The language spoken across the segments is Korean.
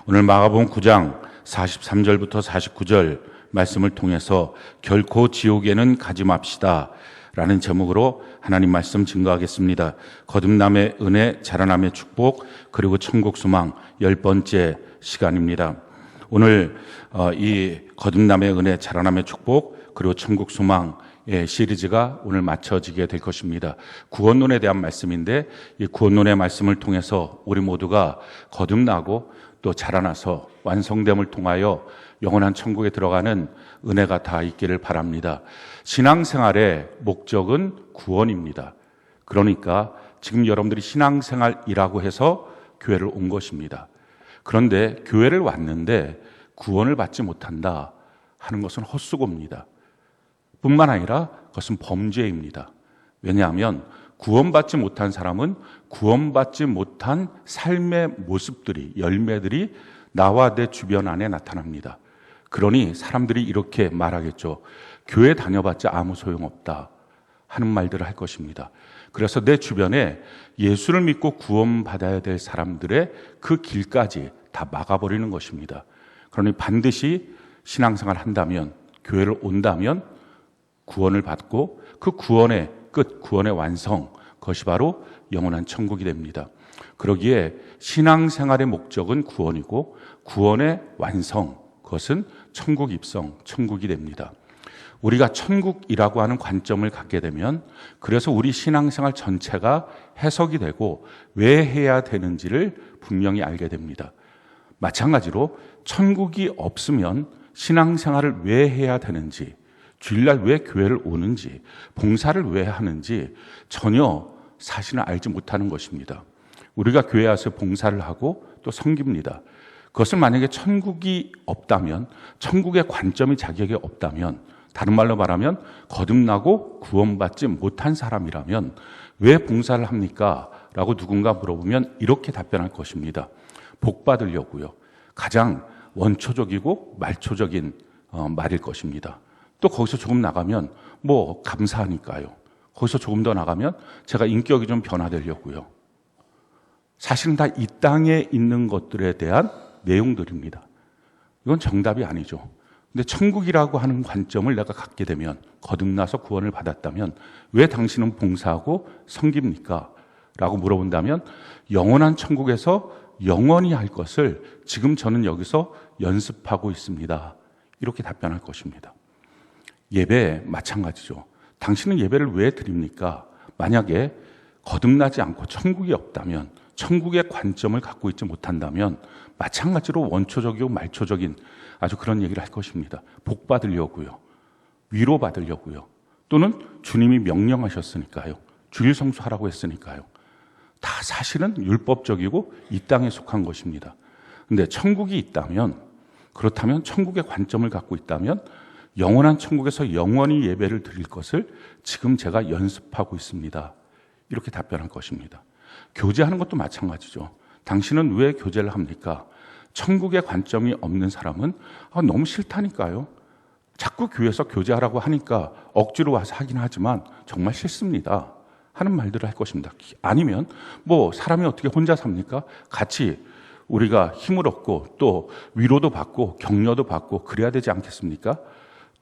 오늘 마가복음 9장 43절부터 49절 말씀을 통해서 결코 지옥에는 가지 맙시다 라는 제목으로 하나님 말씀 증거하겠습니다. 거듭남의 은혜, 자라남의 축복, 그리고 천국 소망 10번째 시간입니다. 오늘 이 거듭남의 은혜, 자라남의 축복, 그리고 천국 소망의 시리즈가 오늘 마쳐지게 될 것입니다. 구원론에 대한 말씀인데, 이 구원론의 말씀을 통해서 우리 모두가 거듭나고 또 자라나서 완성됨을 통하여 영원한 천국에 들어가는 은혜가 다 있기를 바랍니다. 신앙생활의 목적은 구원입니다. 그러니까 지금 여러분들이 신앙생활이라고 해서 교회를 온 것입니다. 그런데 교회를 왔는데 구원을 받지 못한다 하는 것은 헛수고입니다. 뿐만 아니라 그것은 범죄입니다. 왜냐하면 구원받지 못한 사람은 구원받지 못한 삶의 모습들이, 열매들이 나와 내 주변 안에 나타납니다. 그러니 사람들이 이렇게 말하겠죠. 교회 다녀봤자 아무 소용없다 하는 말들을 할 것입니다. 그래서 내 주변에 예수를 믿고 구원받아야 될 사람들의 그 길까지 다 막아버리는 것입니다. 그러니 반드시 신앙생활을 한다면, 교회를 온다면 구원을 받고 그 구원의 끝, 구원의 완성, 그것이 바로 영원한 천국이 됩니다. 그러기에 신앙생활의 목적은 구원이고 구원의 완성, 그것은 천국 입성, 천국이 됩니다. 우리가 천국이라고 하는 관점을 갖게 되면 그래서 우리 신앙생활 전체가 해석이 되고 왜 해야 되는지를 분명히 알게 됩니다. 마찬가지로 천국이 없으면 신앙생활을 왜 해야 되는지, 주일날 왜 교회를 오는지, 봉사를 왜 하는지 전혀 사실은 알지 못하는 것입니다. 우리가 교회에 와서 봉사를 하고 또 섬깁니다. 그것을 만약에 천국이 없다면, 천국의 관점이 자기에게 없다면, 다른 말로 말하면 거듭나고 구원받지 못한 사람이라면 왜 봉사를 합니까? 라고 누군가 물어보면 이렇게 답변할 것입니다. 복 받으려고요. 가장 원초적이고 말초적인 말일 것입니다. 또 거기서 조금 나가면 뭐 감사하니까요. 거기서 조금 더 나가면 제가 인격이 좀 변화되려고요. 사실은 다 이 땅에 있는 것들에 대한 내용들입니다. 이건 정답이 아니죠. 근데 천국이라고 하는 관점을 내가 갖게 되면, 거듭나서 구원을 받았다면 왜 당신은 봉사하고 섬깁니까? 라고 물어본다면 영원한 천국에서 영원히 할 것을 지금 저는 여기서 연습하고 있습니다. 이렇게 답변할 것입니다. 예배 마찬가지죠. 당신은 예배를 왜 드립니까? 만약에 거듭나지 않고 천국이 없다면, 천국의 관점을 갖고 있지 못한다면 마찬가지로 원초적이고 말초적인 아주 그런 얘기를 할 것입니다. 복 받으려고요. 위로 받으려고요. 또는 주님이 명령하셨으니까요. 주일 성수하라고 했으니까요. 다 사실은 율법적이고 이 땅에 속한 것입니다. 그런데 천국이 있다면, 그렇다면 천국의 관점을 갖고 있다면 영원한 천국에서 영원히 예배를 드릴 것을 지금 제가 연습하고 있습니다. 이렇게 답변할 것입니다. 교제하는 것도 마찬가지죠. 당신은 왜 교제를 합니까? 천국의 관점이 없는 사람은 너무 싫다니까요. 자꾸 교회에서 교제하라고 하니까 억지로 와서 하긴 하지만 정말 싫습니다 하는 말들을 할 것입니다. 아니면 뭐 사람이 어떻게 혼자 삽니까? 같이 우리가 힘을 얻고 또 위로도 받고 격려도 받고 그래야 되지 않겠습니까?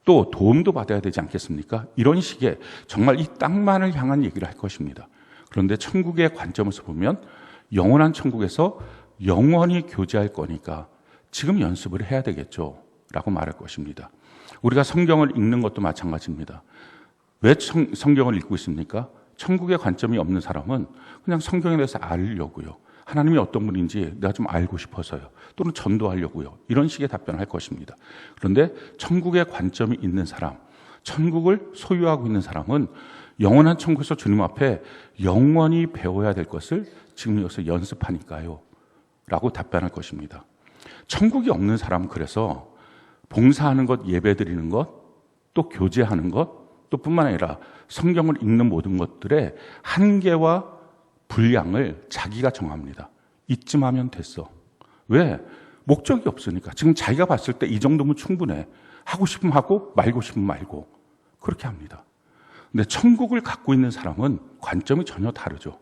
또 도움도 받아야 되지 않겠습니까? 이런 식의 정말 이 땅만을 향한 얘기를 할 것입니다. 그런데 천국의 관점에서 보면 영원한 천국에서 영원히 교제할 거니까 지금 연습을 해야 되겠죠 라고 말할 것입니다. 우리가 성경을 읽는 것도 마찬가지입니다. 왜 성경을 읽고 있습니까? 천국의 관점이 없는 사람은 그냥 성경에 대해서 알려고요. 하나님이 어떤 분인지 내가 좀 알고 싶어서요. 또는 전도하려고요. 이런 식의 답변을 할 것입니다. 그런데 천국의 관점이 있는 사람, 천국을 소유하고 있는 사람은 영원한 천국에서 주님 앞에 영원히 배워야 될 것을 지금 여기서 연습하니까요 라고 답변할 것입니다. 천국이 없는 사람은 그래서 봉사하는 것, 예배드리는 것, 또 교제하는 것, 또 뿐만 아니라 성경을 읽는 모든 것들의 한계와 분량을 자기가 정합니다. 이쯤 하면 됐어. 왜? 목적이 없으니까. 지금 자기가 봤을 때 이 정도면 충분해. 하고 싶으면 하고 말고 싶으면 말고 그렇게 합니다. 근데 천국을 갖고 있는 사람은 관점이 전혀 다르죠.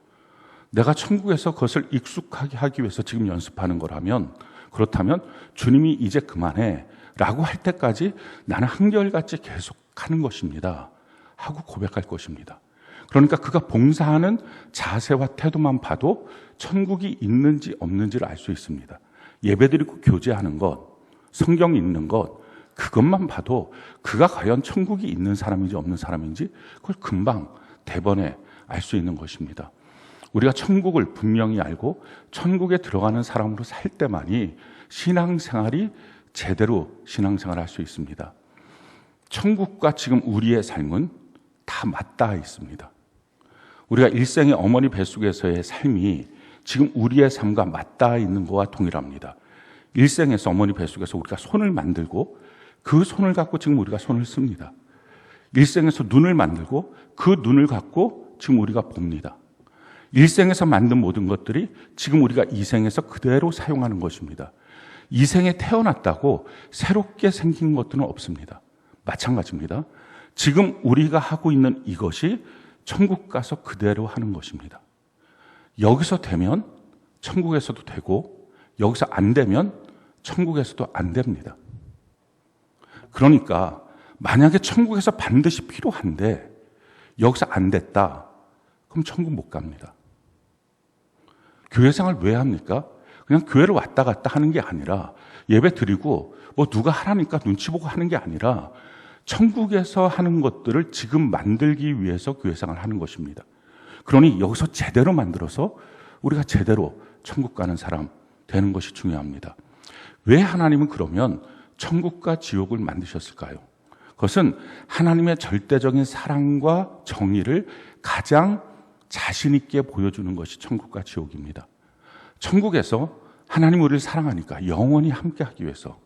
내가 천국에서 그것을 익숙하게 하기 위해서 지금 연습하는 거라면 그렇다면 주님이 이제 그만해 라고 할 때까지 나는 한결같이 계속하는 것입니다 하고 고백할 것입니다. 그러니까 그가 봉사하는 자세와 태도만 봐도 천국이 있는지 없는지를 알 수 있습니다. 예배드리고 교제하는 것, 성경 읽는 것, 그것만 봐도 그가 과연 천국이 있는 사람인지 없는 사람인지 그걸 금방 대번에 알 수 있는 것입니다. 우리가 천국을 분명히 알고 천국에 들어가는 사람으로 살 때만이 신앙생활이 제대로 신앙생활을 할 수 있습니다. 천국과 지금 우리의 삶은 다 맞닿아 있습니다. 우리가 일생의 어머니 뱃속에서의 삶이 지금 우리의 삶과 맞닿아 있는 것과 동일합니다. 일생에서 어머니 뱃속에서 우리가 손을 만들고 그 손을 갖고 지금 우리가 손을 씁니다. 일생에서 눈을 만들고 그 눈을 갖고 지금 우리가 봅니다. 일생에서 만든 모든 것들이 지금 우리가 이생에서 그대로 사용하는 것입니다. 이생에 태어났다고 새롭게 생긴 것들은 없습니다. 마찬가지입니다. 지금 우리가 하고 있는 이것이 천국 가서 그대로 하는 것입니다. 여기서 되면 천국에서도 되고 여기서 안 되면 천국에서도 안 됩니다. 그러니까 만약에 천국에서 반드시 필요한데 여기서 안 됐다, 그럼 천국 못 갑니다. 교회 생활 왜 합니까? 그냥 교회를 왔다 갔다 하는 게 아니라 예배 드리고 뭐 누가 하라니까 눈치 보고 하는 게 아니라 천국에서 하는 것들을 지금 만들기 위해서 교회 생활을 하는 것입니다. 그러니 여기서 제대로 만들어서 우리가 제대로 천국 가는 사람 되는 것이 중요합니다. 왜 하나님은 그러면 천국과 지옥을 만드셨을까요? 그것은 하나님의 절대적인 사랑과 정의를 가장 자신 있게 보여주는 것이 천국과 지옥입니다. 천국에서 하나님 우리를 사랑하니까 영원히 함께하기 위해서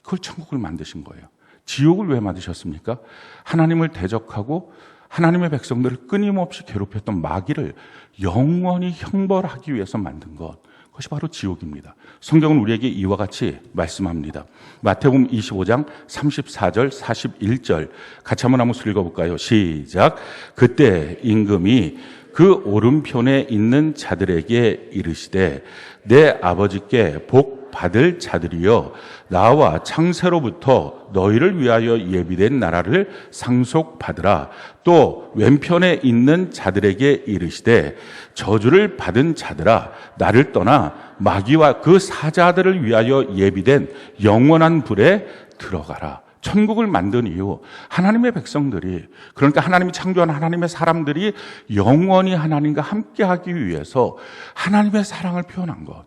그걸 천국을 만드신 거예요. 지옥을 왜 만드셨습니까? 하나님을 대적하고 하나님의 백성들을 끊임없이 괴롭혔던 마귀를 영원히 형벌하기 위해서 만든 것, 그것이 바로 지옥입니다. 성경은 우리에게 이와 같이 말씀합니다. 마태복음 25장 34절 41절 같이 한번 읽어볼까요? 시작. 그때 임금이 그 오른편에 있는 자들에게 이르시되 내 아버지께 복 받을 자들이여 나와 창세로부터 너희를 위하여 예비된 나라를 상속받으라. 또 왼편에 있는 자들에게 이르시되 저주를 받은 자들아 나를 떠나 마귀와 그 사자들을 위하여 예비된 영원한 불에 들어가라. 천국을 만든 이유, 하나님의 백성들이, 그러니까 하나님이 창조한 하나님의 사람들이 영원히 하나님과 함께하기 위해서 하나님의 사랑을 표현한 것,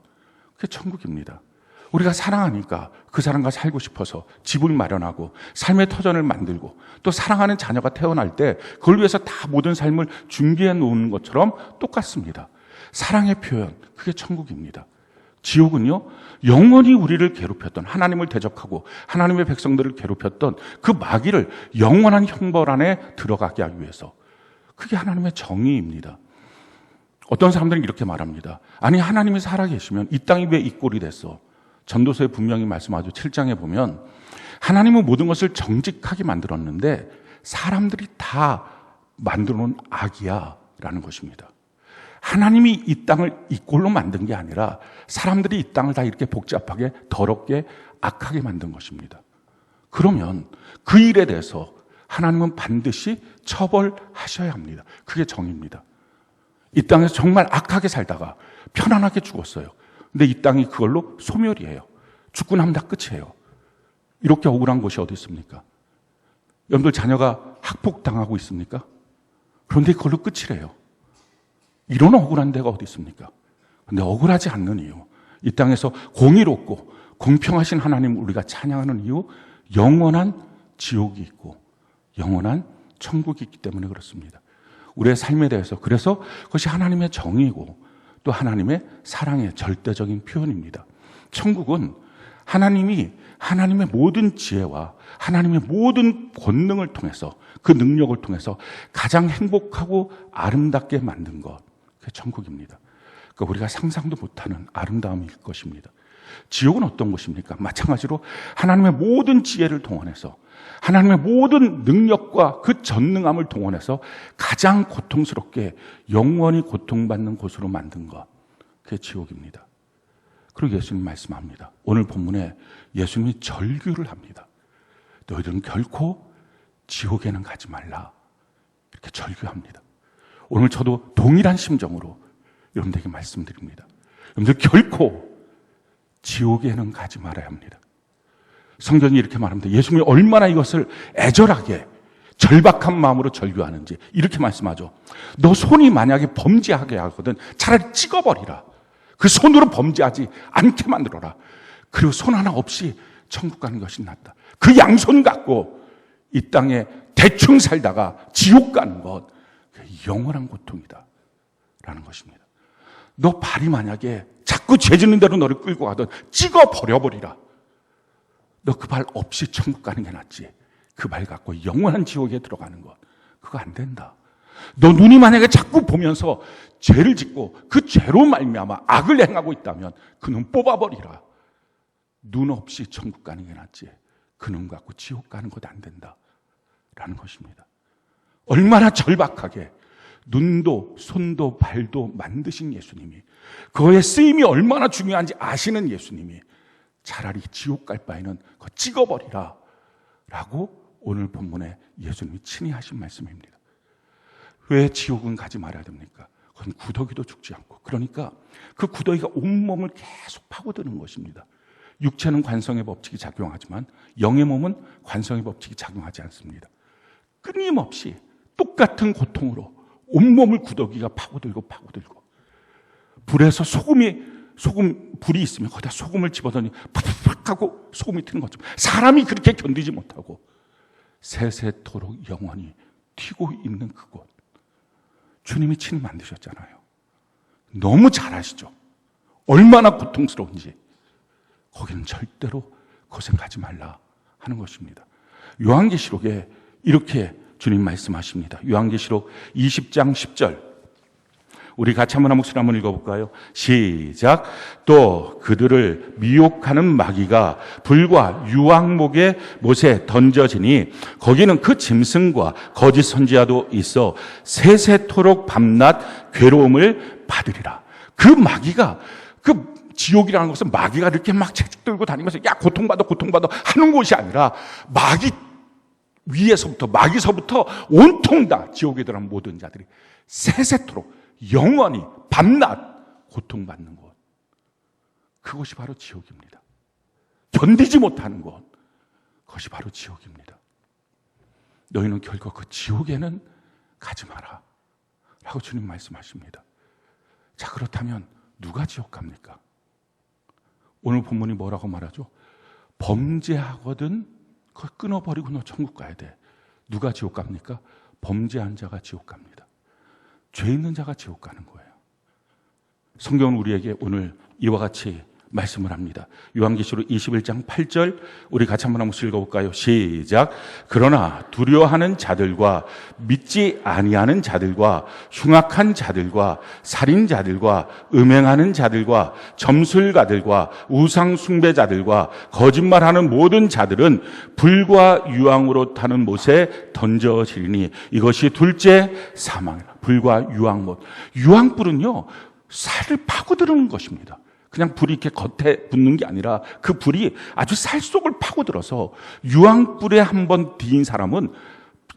그게 천국입니다. 우리가 사랑하니까 그 사람과 살고 싶어서 집을 마련하고 삶의 터전을 만들고 또 사랑하는 자녀가 태어날 때 그걸 위해서 다 모든 삶을 준비해 놓는 것처럼 똑같습니다. 사랑의 표현, 그게 천국입니다. 지옥은요, 영원히 우리를 괴롭혔던, 하나님을 대적하고 하나님의 백성들을 괴롭혔던 그 마귀를 영원한 형벌 안에 들어가게 하기 위해서, 그게 하나님의 정의입니다. 어떤 사람들은 이렇게 말합니다. 아니, 하나님이 살아계시면 이 땅이 왜 이 꼴이 됐어? 전도서에 분명히 말씀하죠. 7장에 보면 하나님은 모든 것을 정직하게 만들었는데 사람들이 다 만들어 놓은 악이야 라는 것입니다. 하나님이 이 땅을 이 꼴로 만든 게 아니라 사람들이 이 땅을 다 이렇게 복잡하게 더럽게 악하게 만든 것입니다. 그러면 그 일에 대해서 하나님은 반드시 처벌하셔야 합니다. 그게 정의입니다. 이 땅에서 정말 악하게 살다가 편안하게 죽었어요. 근데 이 땅이 그걸로 소멸이에요. 죽고 나면 다 끝이에요. 이렇게 억울한 곳이 어디 있습니까? 여러분들 자녀가 학폭당하고 있습니까? 그런데 그걸로 끝이래요. 이런 억울한 데가 어디 있습니까? 그런데 억울하지 않는 이유, 이 땅에서 공의롭고 공평하신 하나님을 우리가 찬양하는 이유, 영원한 지옥이 있고 영원한 천국이 있기 때문에 그렇습니다. 우리의 삶에 대해서, 그래서 그것이 하나님의 정의고 또 하나님의 사랑의 절대적인 표현입니다. 천국은 하나님이 하나님의 모든 지혜와 하나님의 모든 권능을 통해서, 그 능력을 통해서 가장 행복하고 아름답게 만든 것, 그게 천국입니다. 그러니까 우리가 상상도 못하는 아름다움일 것입니다. 지옥은 어떤 곳입니까? 마찬가지로 하나님의 모든 지혜를 동원해서, 하나님의 모든 능력과 그 전능함을 동원해서 가장 고통스럽게 영원히 고통받는 곳으로 만든 것, 그게 지옥입니다. 그리고 예수님 말씀합니다. 오늘 본문에 예수님이 절규를 합니다. 너희들은 결코 지옥에는 가지 말라. 이렇게 절규합니다. 오늘 저도 동일한 심정으로 여러분들에게 말씀드립니다. 여러분들 결코 지옥에는 가지 말아야 합니다. 성경이 이렇게 말합니다. 예수님이 얼마나 이것을 애절하게 절박한 마음으로 절규하는지 이렇게 말씀하죠. 너 손이 만약에 범죄하게 하거든 차라리 찍어버리라. 그 손으로 범죄하지 않게 만들어라. 그리고 손 하나 없이 천국 가는 것이 낫다. 그 양손 갖고 이 땅에 대충 살다가 지옥 가는 것, 영원한 고통이다 라는 것입니다. 너 발이 만약에 자꾸 죄 짓는 대로 너를 끌고 가든 찍어버려버리라. 너 그 발 없이 천국 가는 게 낫지. 그 발 갖고 영원한 지옥에 들어가는 것, 그거 안 된다. 너 눈이 만약에 자꾸 보면서 죄를 짓고 그 죄로 말미암아 악을 행하고 있다면 그 눈 뽑아버리라. 눈 없이 천국 가는 게 낫지. 그 눈 갖고 지옥 가는 것 안 된다 라는 것입니다. 얼마나 절박하게 눈도 손도 발도 만드신 예수님이, 그거의 쓰임이 얼마나 중요한지 아시는 예수님이 차라리 지옥 갈 바에는 그거 찍어버리라 라고 오늘 본문에 예수님이 친히 하신 말씀입니다. 왜 지옥은 가지 말아야 됩니까? 그건 구더기도 죽지 않고, 그러니까 그 구더기가 온몸을 계속 파고드는 것입니다. 육체는 관성의 법칙이 작용하지만 영의 몸은 관성의 법칙이 작용하지 않습니다. 끊임없이 똑같은 고통으로 온몸을 구더기가 파고들고 불에서 불이 있으면 거기다 소금을 집어넣으니 팍팍 하고 소금이 튀는 것처럼 사람이 그렇게 견디지 못하고 세세토록 영원히 튀고 있는 그곳, 주님이 친히 만드셨잖아요. 너무 잘 아시죠? 얼마나 고통스러운지. 거기는 절대로 고생 가지 말라 하는 것입니다. 요한계시록에 이렇게 주님 말씀하십니다. 요한계시록 20장 10절, 우리 같이 한번 목소리 한번 읽어볼까요? 시작. 또 그들을 미혹하는 마귀가 불과 유황목의 못에 던져지니 거기는 그 짐승과 거짓 선지자도 있어 세세토록 밤낮 괴로움을 받으리라. 그 마귀가, 그 지옥이라는 것은 마귀가 이렇게 막 채찍 들고 다니면서 야 고통받아 하는 곳이 아니라 마귀서부터 온통 다 지옥에 들어간 모든 자들이 세세토록 영원히 밤낮 고통받는 곳, 그것이 바로 지옥입니다. 견디지 못하는 곳, 그것이 바로 지옥입니다. 너희는 결코 그 지옥에는 가지 마라 라고 주님 말씀하십니다. 자, 그렇다면 누가 지옥 갑니까? 오늘 본문이 뭐라고 말하죠? 범죄하거든 그걸 끊어버리고 너 천국 가야 돼. 누가 지옥 갑니까? 범죄한 자가 지옥 갑니다. 죄 있는 자가 지옥 가는 거예요. 성경은 우리에게 오늘 이와 같이 말씀을 합니다. 요한계시록 21장 8절, 우리 같이 한번 읽어볼까요? 시작. 그러나 두려워하는 자들과 믿지 아니하는 자들과 흉악한 자들과 살인자들과 음행하는 자들과 점술가들과 우상 숭배자들과 거짓말하는 모든 자들은 불과 유황으로 타는 못에 던져지리니 이것이 둘째 사망이라. 불과 유황못. 유황불은요, 살을 파고드는 것입니다. 그냥 불이 이렇게 겉에 붙는 게 아니라 그 불이 아주 살 속을 파고들어서 유황불에 한번 뒤인 사람은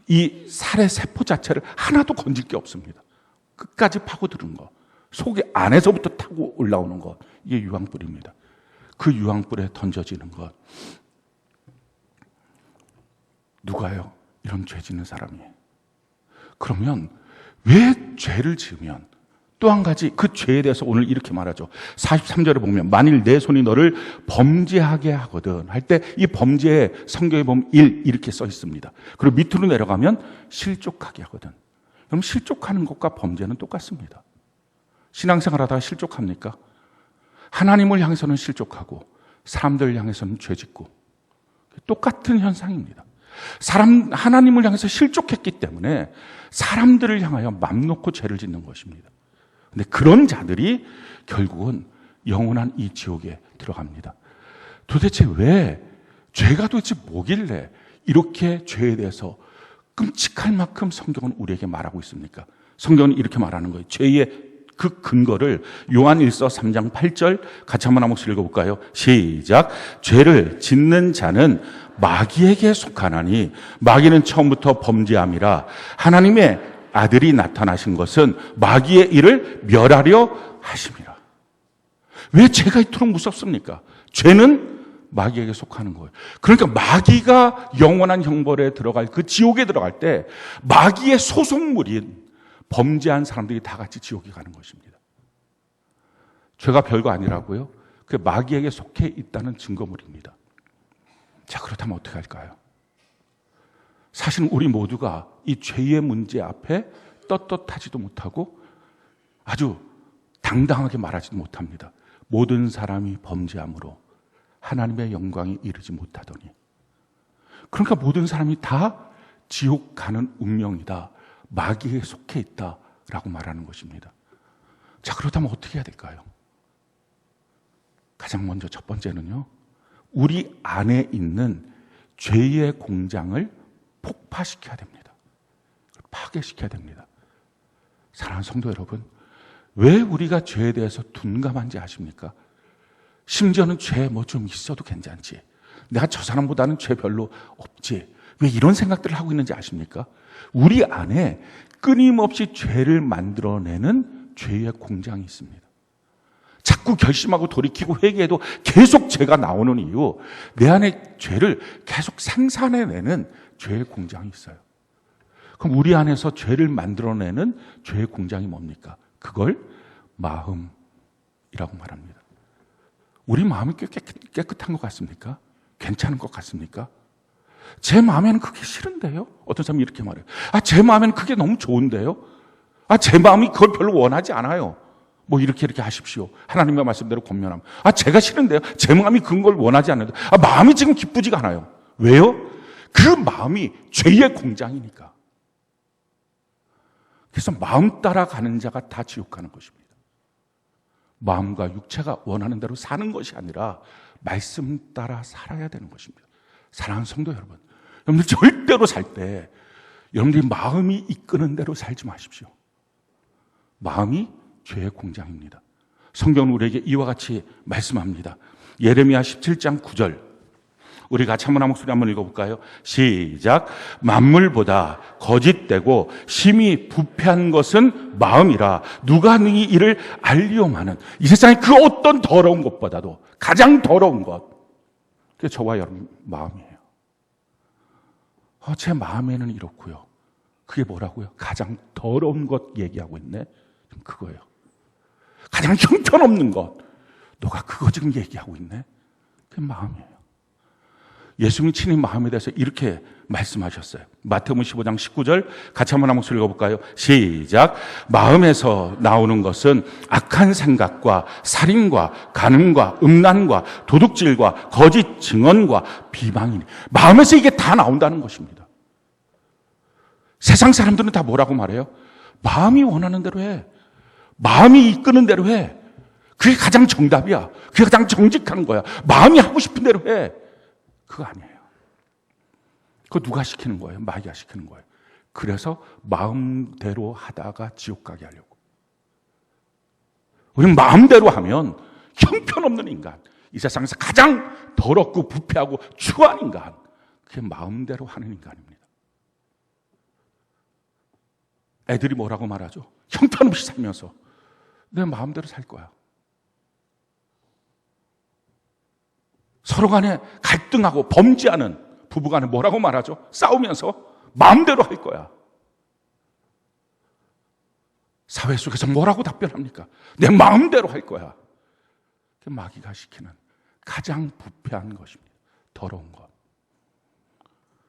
이 살의 세포 자체를 하나도 건질 게 없습니다. 끝까지 파고드는 것, 속에 안에서부터 타고 올라오는 것, 이게 유황불입니다. 그 유황불에 던져지는 것, 누가요? 이런 죄 짓는 사람이. 그러면 왜 죄를 지으면, 또 한 가지 그 죄에 대해서 오늘 이렇게 말하죠. 43절에 보면 만일 내 손이 너를 범죄하게 하거든 할 때 이 범죄에 성경에 보면 이렇게 써 있습니다. 그리고 밑으로 내려가면 실족하게 하거든. 그럼 실족하는 것과 범죄는 똑같습니다. 신앙생활 하다가 실족합니까? 하나님을 향해서는 실족하고 사람들을 향해서는 죄짓고 똑같은 현상입니다. 하나님을 향해서 실족했기 때문에 사람들을 향하여 맘 놓고 죄를 짓는 것입니다. 근데 그런 자들이 결국은 영원한 이 지옥에 들어갑니다. 도대체 왜, 죄가 도대체 뭐길래 이렇게 죄에 대해서 끔찍할 만큼 성경은 우리에게 말하고 있습니까? 성경은 이렇게 말하는 거예요. 죄의 그 근거를 요한 1서 3장 8절 같이 한번 한 목소리 읽어볼까요? 시작. 죄를 짓는 자는 마귀에게 속하나니 마귀는 처음부터 범죄함이라 하나님의 아들이 나타나신 것은 마귀의 일을 멸하려 하심이라. 왜 죄가 이토록 무섭습니까? 죄는 마귀에게 속하는 거예요. 그러니까 마귀가 영원한 형벌에 들어갈 그 지옥에 들어갈 때 마귀의 소속물인 범죄한 사람들이 다 같이 지옥에 가는 것입니다. 죄가 별거 아니라고요? 그 마귀에게 속해 있다는 증거물입니다. 자, 그렇다면 어떻게 할까요? 사실 우리 모두가 이 죄의 문제 앞에 떳떳하지도 못하고 아주 당당하게 말하지도 못합니다. 모든 사람이 범죄함으로 하나님의 영광에 이르지 못하더니, 그러니까 모든 사람이 다 지옥 가는 운명이다, 마귀에 속해 있다라고 말하는 것입니다. 자, 그렇다면 어떻게 해야 될까요? 가장 먼저 첫 번째는요, 우리 안에 있는 죄의 공장을 폭파시켜야 됩니다. 파괴시켜야 됩니다. 사랑하는 성도 여러분, 왜 우리가 죄에 대해서 둔감한지 아십니까? 심지어는 죄 뭐 좀 있어도 괜찮지, 내가 저 사람보다는 죄 별로 없지, 왜 이런 생각들을 하고 있는지 아십니까? 우리 안에 끊임없이 죄를 만들어내는 죄의 공장이 있습니다. 자꾸 결심하고 돌이키고 회개해도 계속 죄가 나오는 이유, 내 안에 죄를 계속 생산해내는 죄의 공장이 있어요. 그럼 우리 안에서 죄를 만들어내는 죄의 공장이 뭡니까? 그걸 마음이라고 말합니다. 우리 마음이 깨끗한 것 같습니까? 괜찮은 것 같습니까? 제 마음에는 그게 싫은데요? 어떤 사람이 이렇게 말해요. 제 마음에는 그게 너무 좋은데요? 제 마음이 그걸 별로 원하지 않아요. 뭐 이렇게 하십시오. 하나님의 말씀대로 권면하면. 제가 싫은데요? 제 마음이 그런 걸 원하지 않는데. 마음이 지금 기쁘지가 않아요. 왜요? 그 마음이 죄의 공장이니까. 그래서 마음 따라 가는 자가 다 지옥 가는 것입니다. 마음과 육체가 원하는 대로 사는 것이 아니라 말씀 따라 살아야 되는 것입니다. 사랑하는 성도 여러분, 여러분들 절대로 살 때 여러분들이 마음이 이끄는 대로 살지 마십시오. 마음이 죄의 공장입니다. 성경은 우리에게 이와 같이 말씀합니다. 예레미야 17장 9절, 우리 같이 한번 한 목소리 한번 읽어볼까요? 시작. 만물보다 거짓되고 심히 부패한 것은 마음이라 누가 능히 이를 알리오마는. 이 세상에 그 어떤 더러운 것보다도 가장 더러운 것, 그게 저와 여러분 마음이에요. 제 마음에는 이렇고요. 그게 뭐라고요? 가장 더러운 것 얘기하고 있네. 그거예요. 가장 형편없는 것, 너가 그거 지금 얘기하고 있네. 그게 마음이에요. 예수님이 친히 마음에 대해서 이렇게 말씀하셨어요. 마태복음 15장 19절 같이 한번 한 목소리 읽어볼까요? 시작. 마음에서 나오는 것은 악한 생각과 살인과 간음과 음란과 도둑질과 거짓 증언과 비방이니. 마음에서 이게 다 나온다는 것입니다. 세상 사람들은 다 뭐라고 말해요? 마음이 원하는 대로 해. 마음이 이끄는 대로 해. 그게 가장 정답이야. 그게 가장 정직한 거야. 마음이 하고 싶은 대로 해. 그거 아니에요. 그거 누가 시키는 거예요? 마귀가 시키는 거예요. 그래서 마음대로 하다가 지옥 가게 하려고. 우리는 마음대로 하면 형편없는 인간, 이 세상에서 가장 더럽고 부패하고 추한 인간, 그게 마음대로 하는 인간입니다. 애들이 뭐라고 말하죠? 형편없이 살면서 내 마음대로 살 거야. 서로 간에 갈등하고 범죄하는 부부 간에 뭐라고 말하죠? 싸우면서 마음대로 할 거야. 사회 속에서 뭐라고 답변합니까? 내 마음대로 할 거야. 그게 마귀가 시키는 가장 부패한 것입니다. 더러운 것.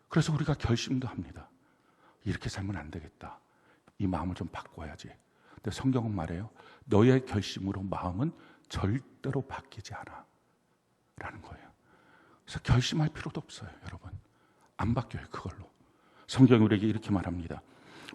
그래서 우리가 결심도 합니다. 이렇게 살면 안 되겠다. 이 마음을 좀 바꿔야지. 근데 성경은 말해요. 너의 결심으로 마음은 절대로 바뀌지 않아. 라는 거예요. 그래서 결심할 필요도 없어요, 여러분. 안 바뀌어요, 그걸로. 성경이 우리에게 이렇게 말합니다.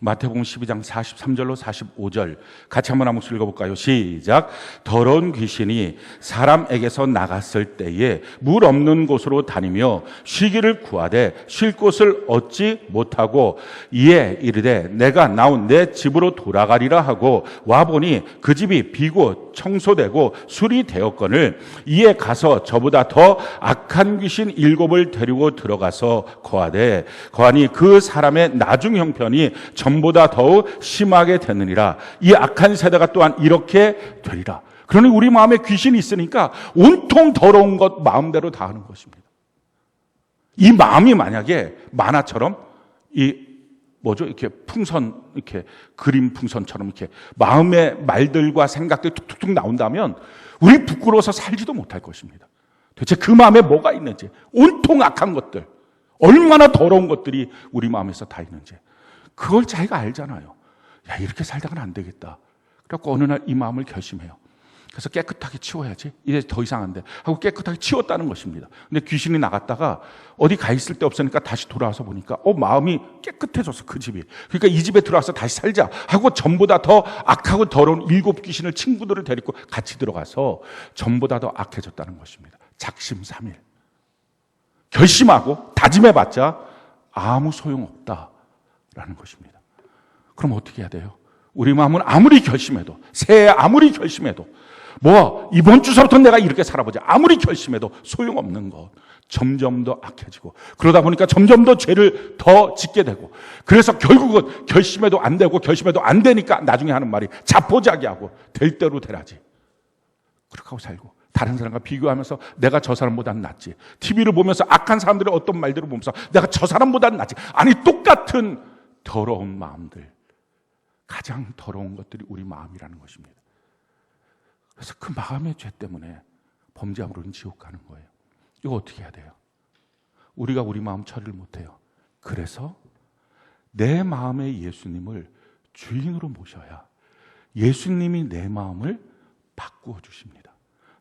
마태복음 12장 43절로 45절 같이 한번 한 목소리 읽어볼까요? 시작. 더러운 귀신이 사람에게서 나갔을 때에 물 없는 곳으로 다니며 쉬기를 구하되 쉴 곳을 얻지 못하고 이에 이르되 내가 나온 내 집으로 돌아가리라 하고 와보니 그 집이 비고 청소되고 수리되었거늘 이에 가서 저보다 더 악한 귀신 7을 데리고 들어가서 거하니 그 사람의 나중 형편이 전보다 더욱 심하게 되느니라. 이 악한 세대가 또한 이렇게 되리라. 그러니 우리 마음에 귀신이 있으니까 온통 더러운 것 마음대로 다 하는 것입니다. 이 마음이 만약에 만화처럼 이렇게 풍선, 이렇게 그림 풍선처럼 이렇게 마음의 말들과 생각들이 툭툭툭 나온다면 우리 부끄러워서 살지도 못할 것입니다. 도대체 그 마음에 뭐가 있는지, 온통 악한 것들, 얼마나 더러운 것들이 우리 마음에서 다 있는지 그걸 자기가 알잖아요. 야, 이렇게 살다가는 안 되겠다. 그래갖고 어느 날 이 마음을 결심해요. 그래서 깨끗하게 치워야지. 이제 더 이상 안 돼. 하고 깨끗하게 치웠다는 것입니다. 근데 귀신이 나갔다가 어디 가 있을 데 없으니까 다시 돌아와서 보니까 마음이 깨끗해졌어, 그 집이. 그러니까 이 집에 들어와서 다시 살자 하고 전보다 더 악하고 더러운 7 귀신을 친구들을 데리고 같이 들어가서 전보다 더 악해졌다는 것입니다. 작심삼일. 결심하고 다짐해봤자 아무 소용없다라는 것입니다. 그럼 어떻게 해야 돼요? 우리 마음은 아무리 결심해도, 새해 아무리 결심해도, 이번 주서부터 내가 이렇게 살아보자. 아무리 결심해도 소용없는 것. 점점 더 악해지고, 그러다 보니까 점점 더 죄를 더 짓게 되고, 그래서 결국은 결심해도 안 되고, 결심해도 안 되니까 나중에 하는 말이 자포자기하고, 될 대로 되라지. 그렇게 하고 살고, 다른 사람과 비교하면서 내가 저 사람보다는 낫지. TV를 보면서 악한 사람들의 어떤 말들을 보면서 내가 저 사람보다는 낫지. 아니, 똑같은 더러운 마음들. 가장 더러운 것들이 우리 마음이라는 것입니다. 그래서 그 마음의 죄 때문에 범죄함으로는 지옥 가는 거예요. 이거 어떻게 해야 돼요? 우리가 우리 마음 처리를 못해요. 그래서 내 마음의 예수님을 주인으로 모셔야 예수님이 내 마음을 바꾸어 주십니다.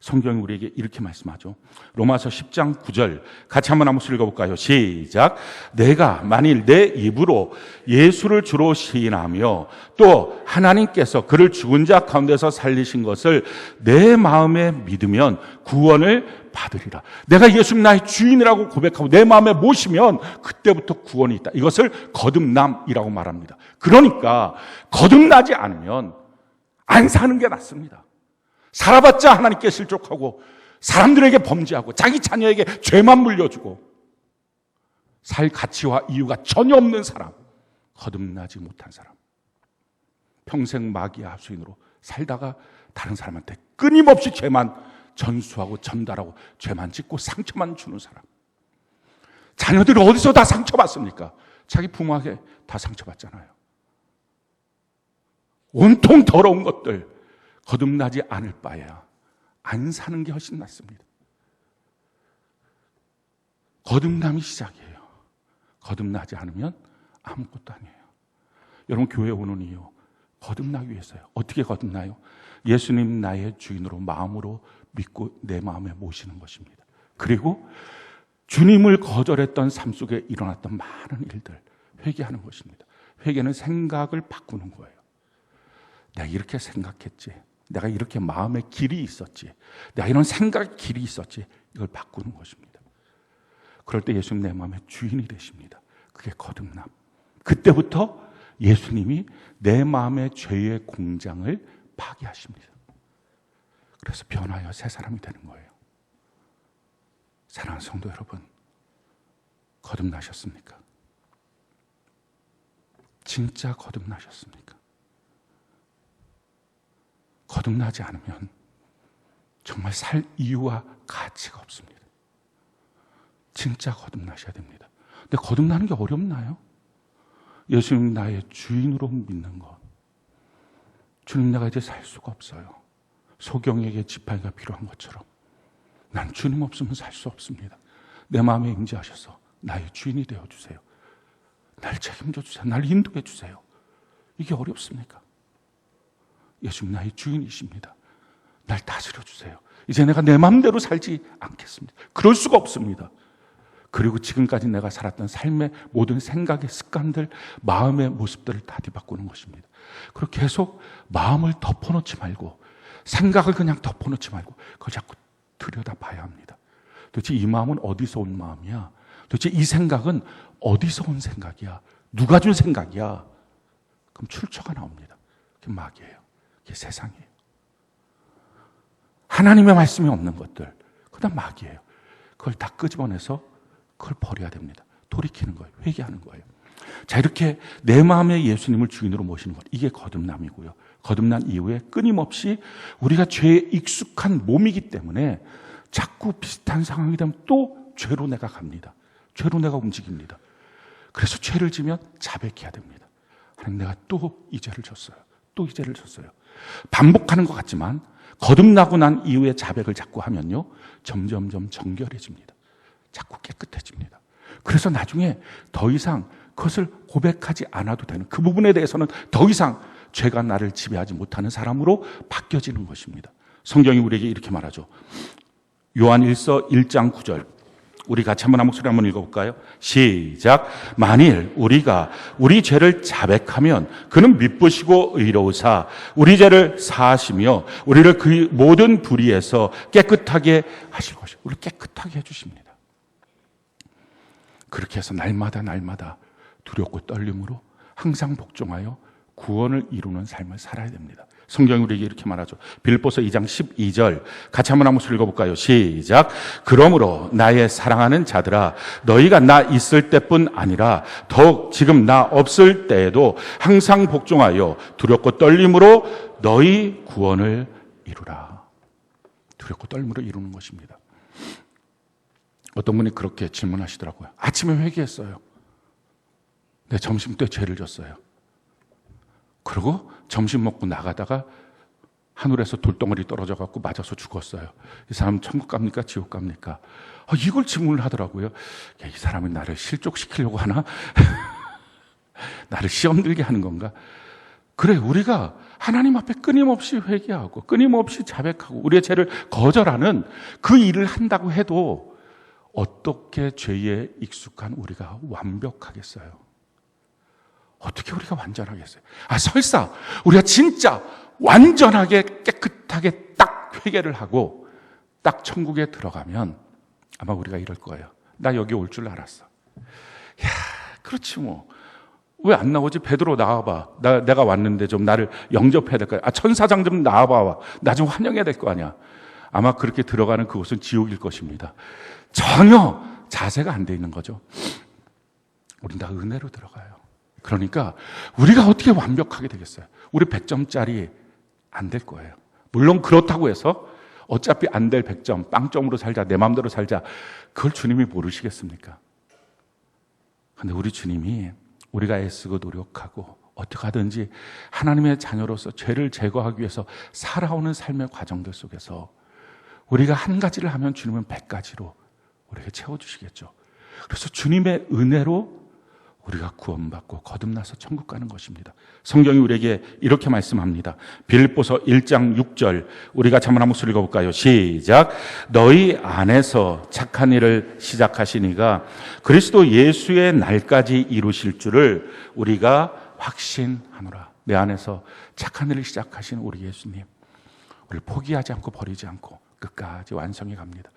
성경이 우리에게 이렇게 말씀하죠. 로마서 10장 9절 같이 한번 한 목소리 읽어볼까요? 시작. 내가 만일 내 입으로 예수를 주로 시인하며 또 하나님께서 그를 죽은 자 가운데서 살리신 것을 내 마음에 믿으면 구원을 받으리라. 내가 예수님 나의 주인이라고 고백하고 내 마음에 모시면 그때부터 구원이 있다. 이것을 거듭남이라고 말합니다. 그러니까 거듭나지 않으면 안 사는 게 낫습니다. 살아봤자 하나님께 실족하고 사람들에게 범죄하고 자기 자녀에게 죄만 물려주고 살 가치와 이유가 전혀 없는 사람, 거듭나지 못한 사람, 평생 마귀의 하수인으로 살다가 다른 사람한테 끊임없이 죄만 전수하고 전달하고 죄만 짓고 상처만 주는 사람. 자녀들이 어디서 다 상처받습니까? 자기 부모에게 다 상처받잖아요. 온통 더러운 것들 거듭나지 않을 바에야 안 사는 게 훨씬 낫습니다. 거듭남이 시작이에요. 거듭나지 않으면 아무것도 아니에요. 여러분 교회 오는 이유 거듭나기 위해서요. 어떻게 거듭나요? 예수님 나의 주인으로 마음으로 믿고 내 마음에 모시는 것입니다. 그리고 주님을 거절했던 삶 속에 일어났던 많은 일들 회개하는 것입니다. 회개는 생각을 바꾸는 거예요. 내가 이렇게 생각했지. 내가 이렇게 마음의 길이 있었지. 내가 이런 생각의 길이 있었지. 이걸 바꾸는 것입니다. 그럴 때 예수님 내 마음의 주인이 되십니다. 그게 거듭남. 그때부터 예수님이 내 마음의 죄의 공장을 파괴하십니다. 그래서 변하여 새 사람이 되는 거예요. 사랑하는 성도 여러분, 거듭나셨습니까? 진짜 거듭나셨습니까? 거듭나지 않으면 정말 살 이유와 가치가 없습니다. 진짜 거듭나셔야 됩니다. 근데 거듭나는 게 어렵나요? 예수님 나의 주인으로 믿는 것. 주님 내가 이제 살 수가 없어요. 소경에게 지팡이가 필요한 것처럼 난 주님 없으면 살 수 없습니다. 내 마음에 임재하셔서 나의 주인이 되어주세요. 날 책임져 주세요. 날 인도해 주세요. 이게 어렵습니까? 예수님 나의 주인이십니다. 날 다스려 주세요. 이제 내가 내 마음대로 살지 않겠습니다. 그럴 수가 없습니다. 그리고 지금까지 내가 살았던 삶의 모든 생각의 습관들, 마음의 모습들을 다 뒤바꾸는 것입니다. 그리고 계속 마음을 덮어놓지 말고, 생각을 그냥 덮어놓지 말고 그걸 자꾸 들여다봐야 합니다. 도대체 이 마음은 어디서 온 마음이야? 도대체 이 생각은 어디서 온 생각이야? 누가 준 생각이야? 그럼 출처가 나옵니다. 그게 마귀예요. 그게 세상이에요. 하나님의 말씀이 없는 것들, 그다음 마귀예요. 그걸 다 끄집어내서 그걸 버려야 됩니다. 돌이키는 거예요. 회개하는 거예요. 자, 이렇게 내 마음에 예수님을 주인으로 모시는 것, 이게 거듭남이고요. 거듭난 이후에 끊임없이 우리가 죄에 익숙한 몸이기 때문에 자꾸 비슷한 상황이 되면 또 죄로 내가 갑니다. 죄로 내가 움직입니다. 그래서 죄를 지면 자백해야 됩니다. 하나님, 내가 또 이 죄를 졌어요. 또 이 죄를 졌어요. 반복하는 것 같지만 거듭나고 난 이후에 자백을 자꾸 하면요, 점점점 정결해집니다. 자꾸 깨끗해집니다. 그래서 나중에 더 이상 그것을 고백하지 않아도 되는, 그 부분에 대해서는 더 이상 죄가 나를 지배하지 못하는 사람으로 바뀌어지는 것입니다. 성경이 우리에게 이렇게 말하죠. 요한일서 1장 9절, 우리 같이 한번 한 목소리 한번 읽어볼까요? 시작. 만일 우리가 우리 죄를 자백하면 그는 미쁘시고 의로우사 우리 죄를 사하시며 우리를 그 모든 불의에서 깨끗하게 하실 것이요. 우리를 깨끗하게 해주십니다. 그렇게 해서 날마다 두렵고 떨림으로 항상 복종하여 구원을 이루는 삶을 살아야 됩니다. 성경이 우리에게 이렇게 말하죠. 빌립보서 2장 12절 같이 한번 한 목소리 읽어볼까요? 시작. 그러므로 나의 사랑하는 자들아, 너희가 나 있을 때뿐 아니라 더욱 지금 나 없을 때에도 항상 복종하여 두렵고 떨림으로 너희 구원을 이루라. 두렵고 떨림으로 이루는 것입니다. 어떤 분이 그렇게 질문하시더라고요. 아침에 회개했어요. 내 점심 때 죄를 졌어요. 그리고 점심 먹고 나가다가 하늘에서 돌덩어리 떨어져 갖고 맞아서 죽었어요. 이 사람 천국 갑니까? 지옥 갑니까? 이걸 질문을 하더라고요. 이 사람은 나를 실족시키려고 하나? 나를 시험 들게 하는 건가? 그래, 우리가 하나님 앞에 끊임없이 회개하고 끊임없이 자백하고 우리의 죄를 거절하는 그 일을 한다고 해도 어떻게 죄에 익숙한 우리가 완벽하겠어요? 어떻게 우리가 완전하겠어요? 설사 우리가 진짜 완전하게 깨끗하게 딱 회개를 하고 딱 천국에 들어가면 아마 우리가 이럴 거예요. 나 여기 올 줄 알았어. 야, 그렇지 뭐. 왜 안 나오지? 베드로 나와봐. 내가 왔는데 좀 나를 영접해야 될 거야. 천사장 좀 나와봐. 나 좀 환영해야 될 거 아니야. 아마 그렇게 들어가는 그곳은 지옥일 것입니다. 전혀 자세가 안 돼 있는 거죠. 우린 다 은혜로 들어가요. 그러니까 우리가 어떻게 완벽하게 되겠어요? 우리 100점짜리 안 될 거예요. 물론 그렇다고 해서 어차피 안 될 100점, 빵점으로 살자, 내 마음대로 살자, 그걸 주님이 모르시겠습니까? 근데 우리 주님이 우리가 애쓰고 노력하고 어떻게 하든지 하나님의 자녀로서 죄를 제거하기 위해서 살아오는 삶의 과정들 속에서 우리가 한 가지를 하면 주님은 100가지로 우리에게 채워주시겠죠. 그래서 주님의 은혜로 우리가 구원받고 거듭나서 천국 가는 것입니다. 성경이 우리에게 이렇게 말씀합니다. 빌립보서 1장 6절 우리 같이 한번 목소리 읽어볼까요? 시작. 너희 안에서 착한 일을 시작하신 이가 그리스도 예수의 날까지 이루실 줄을 우리가 확신하노라. 내 안에서 착한 일을 시작하신 우리 예수님, 우리를 포기하지 않고 버리지 않고 끝까지 완성해 갑니다.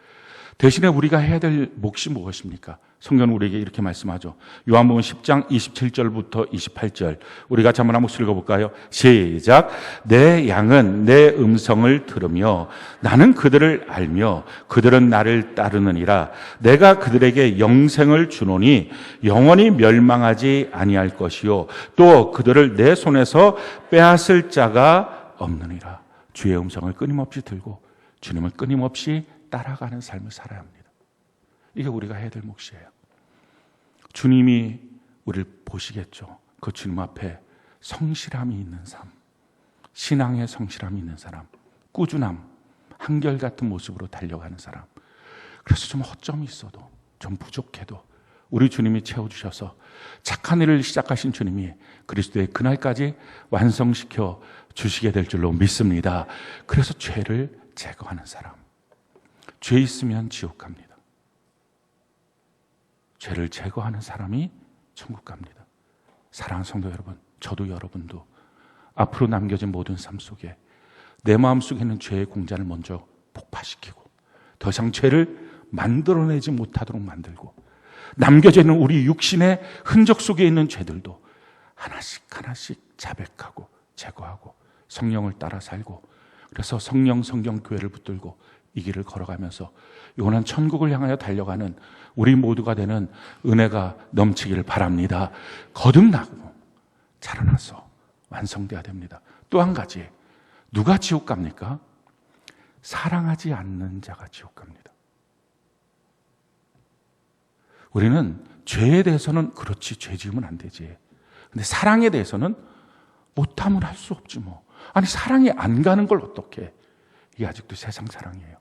대신에 우리가 해야 될 몫이 무엇입니까? 성경은 우리에게 이렇게 말씀하죠. 요한복음 10장 27절부터 28절 우리 같이 한번 목소리 읽어볼까요? 시작. 내 양은 내 음성을 들으며 나는 그들을 알며 그들은 나를 따르느니라. 내가 그들에게 영생을 주노니 영원히 멸망하지 아니할 것이요 또 그들을 내 손에서 빼앗을 자가 없느니라. 주의 음성을 끊임없이 들고 주님을 끊임없이 따라가는 삶을 살아야 합니다. 이게 우리가 해야 될 몫이에요. 주님이 우리를 보시겠죠. 그 주님 앞에 성실함이 있는 삶, 신앙의 성실함이 있는 사람, 꾸준함, 한결같은 모습으로 달려가는 사람. 그래서 좀 허점이 있어도, 좀 부족해도 우리 주님이 채워주셔서 착한 일을 시작하신 주님이 그리스도의 그날까지 완성시켜 주시게 될 줄로 믿습니다. 그래서 죄를 제거하는 사람. 죄 있으면 지옥 갑니다. 죄를 제거하는 사람이 천국 갑니다. 사랑하는 성도 여러분, 저도 여러분도 앞으로 남겨진 모든 삶 속에 내 마음속에 있는 죄의 공간을 먼저 폭파시키고 더 이상 죄를 만들어내지 못하도록 만들고 남겨져 있는 우리 육신의 흔적 속에 있는 죄들도 하나씩 하나씩 자백하고 제거하고 성령을 따라 살고, 그래서 성령 성경 교회를 붙들고 이 길을 걸어가면서 영원한 천국을 향하여 달려가는 우리 모두가 되는 은혜가 넘치기를 바랍니다. 거듭나고 자라나서 완성돼야 됩니다. 또 한 가지, 누가 지옥 갑니까? 사랑하지 않는 자가 지옥 갑니다. 우리는 죄에 대해서는 그렇지, 죄 지으면 안 되지. 근데 사랑에 대해서는 못하면 할 수 없지 뭐. 아니, 사랑이 안 가는 걸 어떻게? 이게 아직도 세상 사랑이에요.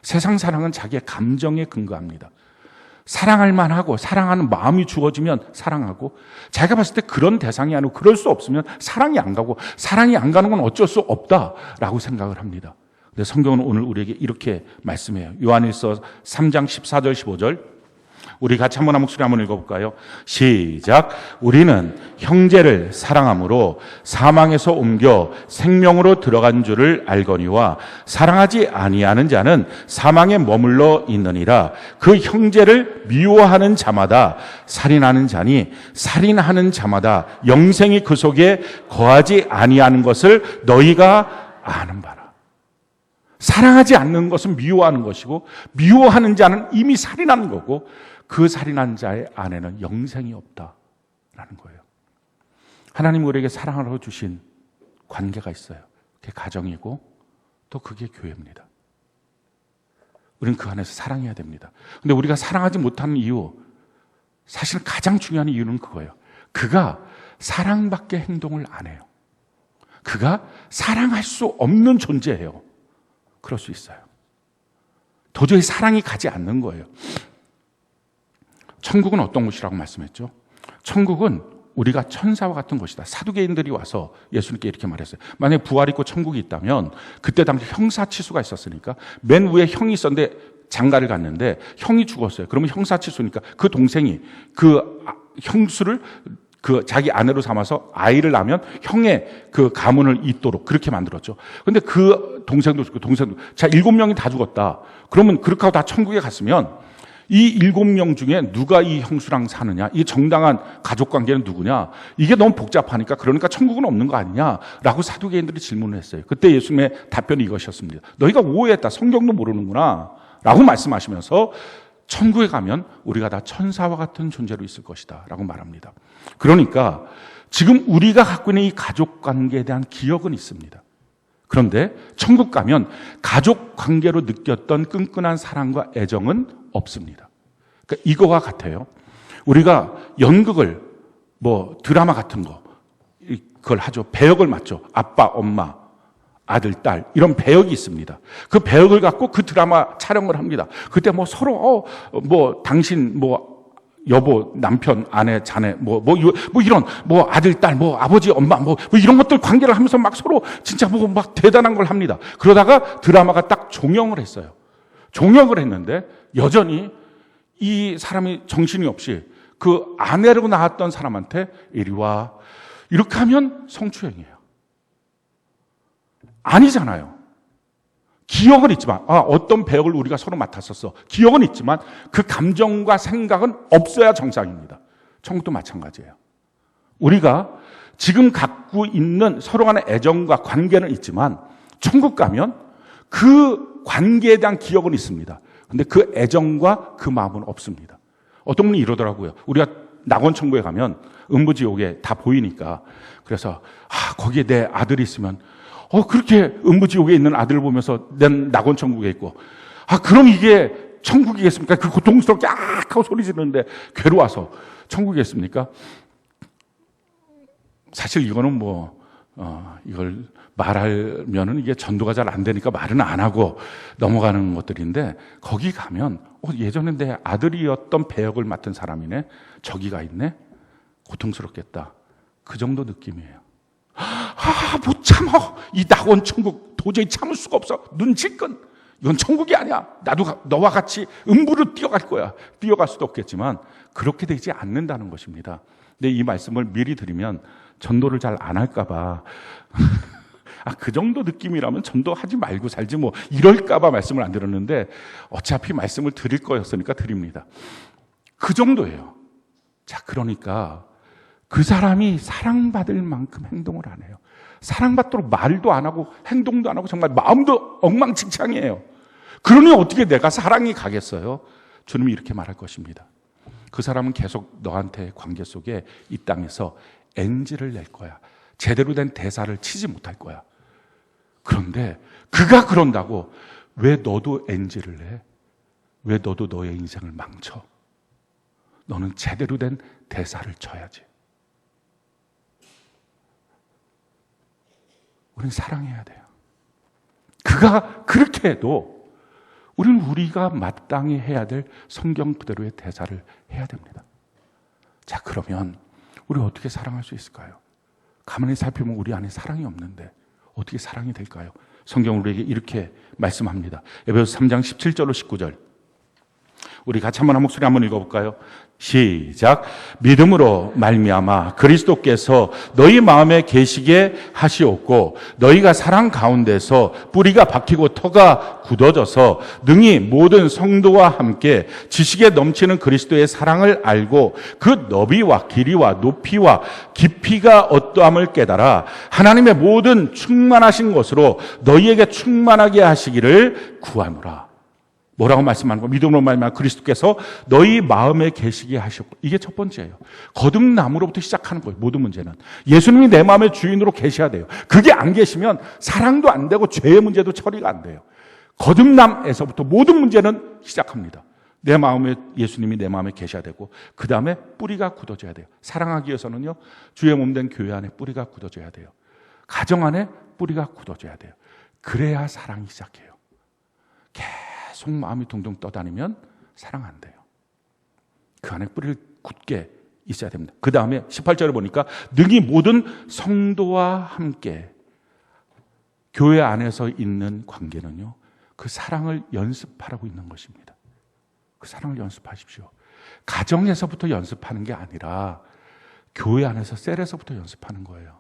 세상 사랑은 자기의 감정에 근거합니다. 사랑할 만하고 사랑하는 마음이 주어지면 사랑하고, 자기가 봤을 때 그런 대상이 아니고 그럴 수 없으면 사랑이 안 가고, 사랑이 안 가는 건 어쩔 수 없다라고 생각을 합니다. 근데 성경은 오늘 우리에게 이렇게 말씀해요. 요한일서 3장 14절 15절 우리 같이 한번 한 목소리 한번 읽어볼까요? 시작. 우리는 형제를 사랑함으로 사망에서 옮겨 생명으로 들어간 줄을 알거니와 사랑하지 아니하는 자는 사망에 머물러 있느니라. 그 형제를 미워하는 자마다 살인하는 자니 살인하는 자마다 영생이 그 속에 거하지 아니하는 것을 너희가 아는 바라. 사랑하지 않는 것은 미워하는 것이고, 미워하는 자는 이미 살인하는 거고, 그 살인한 자의 안에는 영생이 없다라는 거예요. 하나님 우리에게 사랑으로 주신 관계가 있어요. 그게 가정이고 또 그게 교회입니다. 우리는 그 안에서 사랑해야 됩니다. 근데 우리가 사랑하지 못하는 이유, 사실 가장 중요한 이유는 그거예요. 그가 사랑밖에 행동을 안 해요. 그가 사랑할 수 없는 존재예요. 그럴 수 있어요. 도저히 사랑이 가지 않는 거예요. 천국은 어떤 곳이라고 말씀했죠? 천국은 우리가 천사와 같은 곳이다. 사두개인들이 와서 예수님께 이렇게 말했어요. 만약에 부활 있고 천국이 있다면, 그때 당시 형사치수가 있었으니까 맨 위에 형이 있었는데 장가를 갔는데 형이 죽었어요. 그러면 형사치수니까 그 동생이 그 형수를 그 자기 아내로 삼아서 아이를 낳으면 형의 그 가문을 잇도록 그렇게 만들었죠. 근데 그 동생도 죽고 동생도, 자 7명이 다 죽었다. 그러면 그렇게 하고 다 천국에 갔으면 이 7명 중에 누가 이 형수랑 사느냐, 이 정당한 가족관계는 누구냐, 이게 너무 복잡하니까 그러니까 천국은 없는 거 아니냐라고 사두개인들이 질문을 했어요. 그때 예수님의 답변이 이것이었습니다. 너희가 오해했다, 성경도 모르는구나 라고 말씀하시면서 천국에 가면 우리가 다 천사와 같은 존재로 있을 것이다 라고 말합니다. 그러니까 지금 우리가 갖고 있는 이 가족관계에 대한 기억은 있습니다. 그런데 천국 가면 가족 관계로 느꼈던 끈끈한 사랑과 애정은 없습니다. 그러니까 이거와 같아요. 우리가 연극을 드라마 같은 거 그걸 하죠. 배역을 맡죠. 아빠, 엄마, 아들, 딸 이런 배역이 있습니다. 그 배역을 갖고 그 드라마 촬영을 합니다. 그때 서로 당신 여보, 남편, 아내, 자네, 이런, 아들, 딸, 아버지, 엄마, 이런 것들 관계를 하면서 막 서로 진짜 막 대단한 걸 합니다. 그러다가 드라마가 딱 종영을 했어요. 종영을 했는데 여전히 이 사람이 정신이 없이 그 아내로 나왔던 사람한테 이리 와. 이렇게 하면 성추행이에요. 아니잖아요. 기억은 있지만, 어떤 배역을 우리가 서로 맡았었어. 기억은 있지만 그 감정과 생각은 없어야 정상입니다. 천국도 마찬가지예요. 우리가 지금 갖고 있는 서로 간의 애정과 관계는 있지만 천국 가면 그 관계에 대한 기억은 있습니다. 근데 그 애정과 그 마음은 없습니다. 어떤 분이 이러더라고요. 우리가 낙원천국에 가면 음부지옥에 다 보이니까, 그래서 거기에 내 아들이 있으면 그렇게 음부지옥에 있는 아들을 보면서 난 낙원천국에 있고, 그럼 이게 천국이겠습니까? 그 고통스럽게 하고 소리 지르는데 괴로워서 천국이겠습니까? 사실 이거는 이걸 말하면은 이게 전도가 잘 안 되니까 말은 안 하고 넘어가는 것들인데, 거기 가면 예전에 내 아들이었던 배역을 맡은 사람이네, 저기가 있네, 고통스럽겠다, 그 정도 느낌이에요. 못 참아. 이 낙원 천국 도저히 참을 수가 없어. 눈치껏 이건 천국이 아니야. 나도 너와 같이 음부로 뛰어갈 거야. 뛰어갈 수도 없겠지만 그렇게 되지 않는다는 것입니다. 근데 이 말씀을 미리 드리면 전도를 잘 안 할까 봐 그 정도 느낌이라면 전도하지 말고 살지 뭐 이럴까 봐 말씀을 안 드렸는데 어차피 말씀을 드릴 거였으니까 드립니다. 그 정도예요. 자, 그러니까 그 사람이 사랑받을 만큼 행동을 안 해요. 사랑받도록 말도 안 하고 행동도 안 하고 정말 마음도 엉망진창이에요. 그러니 어떻게 내가 사랑이 가겠어요? 주님이 이렇게 말할 것입니다. 그 사람은 계속 너한테 관계 속에 이 땅에서 NG를 낼 거야. 제대로 된 대사를 치지 못할 거야. 그런데 그가 그런다고 왜 너도 NG를 내? 왜 너도 너의 인생을 망쳐? 너는 제대로 된 대사를 쳐야지. 우리는 사랑해야 돼요. 그가 그렇게 해도 우리는 우리가 마땅히 해야 될 성경 그대로의 대사를 해야 됩니다. 자, 그러면 우리 어떻게 사랑할 수 있을까요? 가만히 살펴보면 우리 안에 사랑이 없는데 어떻게 사랑이 될까요? 성경은 우리에게 이렇게 말씀합니다. 에베소서 3장 17절로 19절. 우리 같이 한번 한 목소리 한번 읽어볼까요? 시작. 믿음으로 말미암아 그리스도께서 너희 마음에 계시게 하시옵고 너희가 사랑 가운데서 뿌리가 박히고 터가 굳어져서 능히 모든 성도와 함께 지식에 넘치는 그리스도의 사랑을 알고 그 너비와 길이와 높이와 깊이가 어떠함을 깨달아 하나님의 모든 충만하신 것으로 너희에게 충만하게 하시기를 구하노라. 뭐라고 말씀하는 거예요? 믿음으로 말미암아 그리스도께서 너희 마음에 계시게 하셨고, 이게 첫 번째예요. 거듭남으로부터 시작하는 거예요. 모든 문제는 예수님이 내 마음의 주인으로 계셔야 돼요. 그게 안 계시면 사랑도 안 되고 죄의 문제도 처리가 안 돼요. 거듭남에서부터 모든 문제는 시작합니다. 내 마음에 예수님이 내 마음에 계셔야 되고 그 다음에 뿌리가 굳어져야 돼요. 사랑하기 위해서는요, 주의 몸된 교회 안에 뿌리가 굳어져야 돼요. 가정 안에 뿌리가 굳어져야 돼요. 그래야 사랑이 시작해요. 계속 마음이 둥둥 떠다니면 사랑 안 돼요. 그 안에 뿌리를 굳게 있어야 됩니다. 그 다음에 18절에 보니까 능히 모든 성도와 함께, 교회 안에서 있는 관계는요, 그 사랑을 연습하라고 있는 것입니다. 그 사랑을 연습하십시오. 가정에서부터 연습하는 게 아니라 교회 안에서 셀에서부터 연습하는 거예요.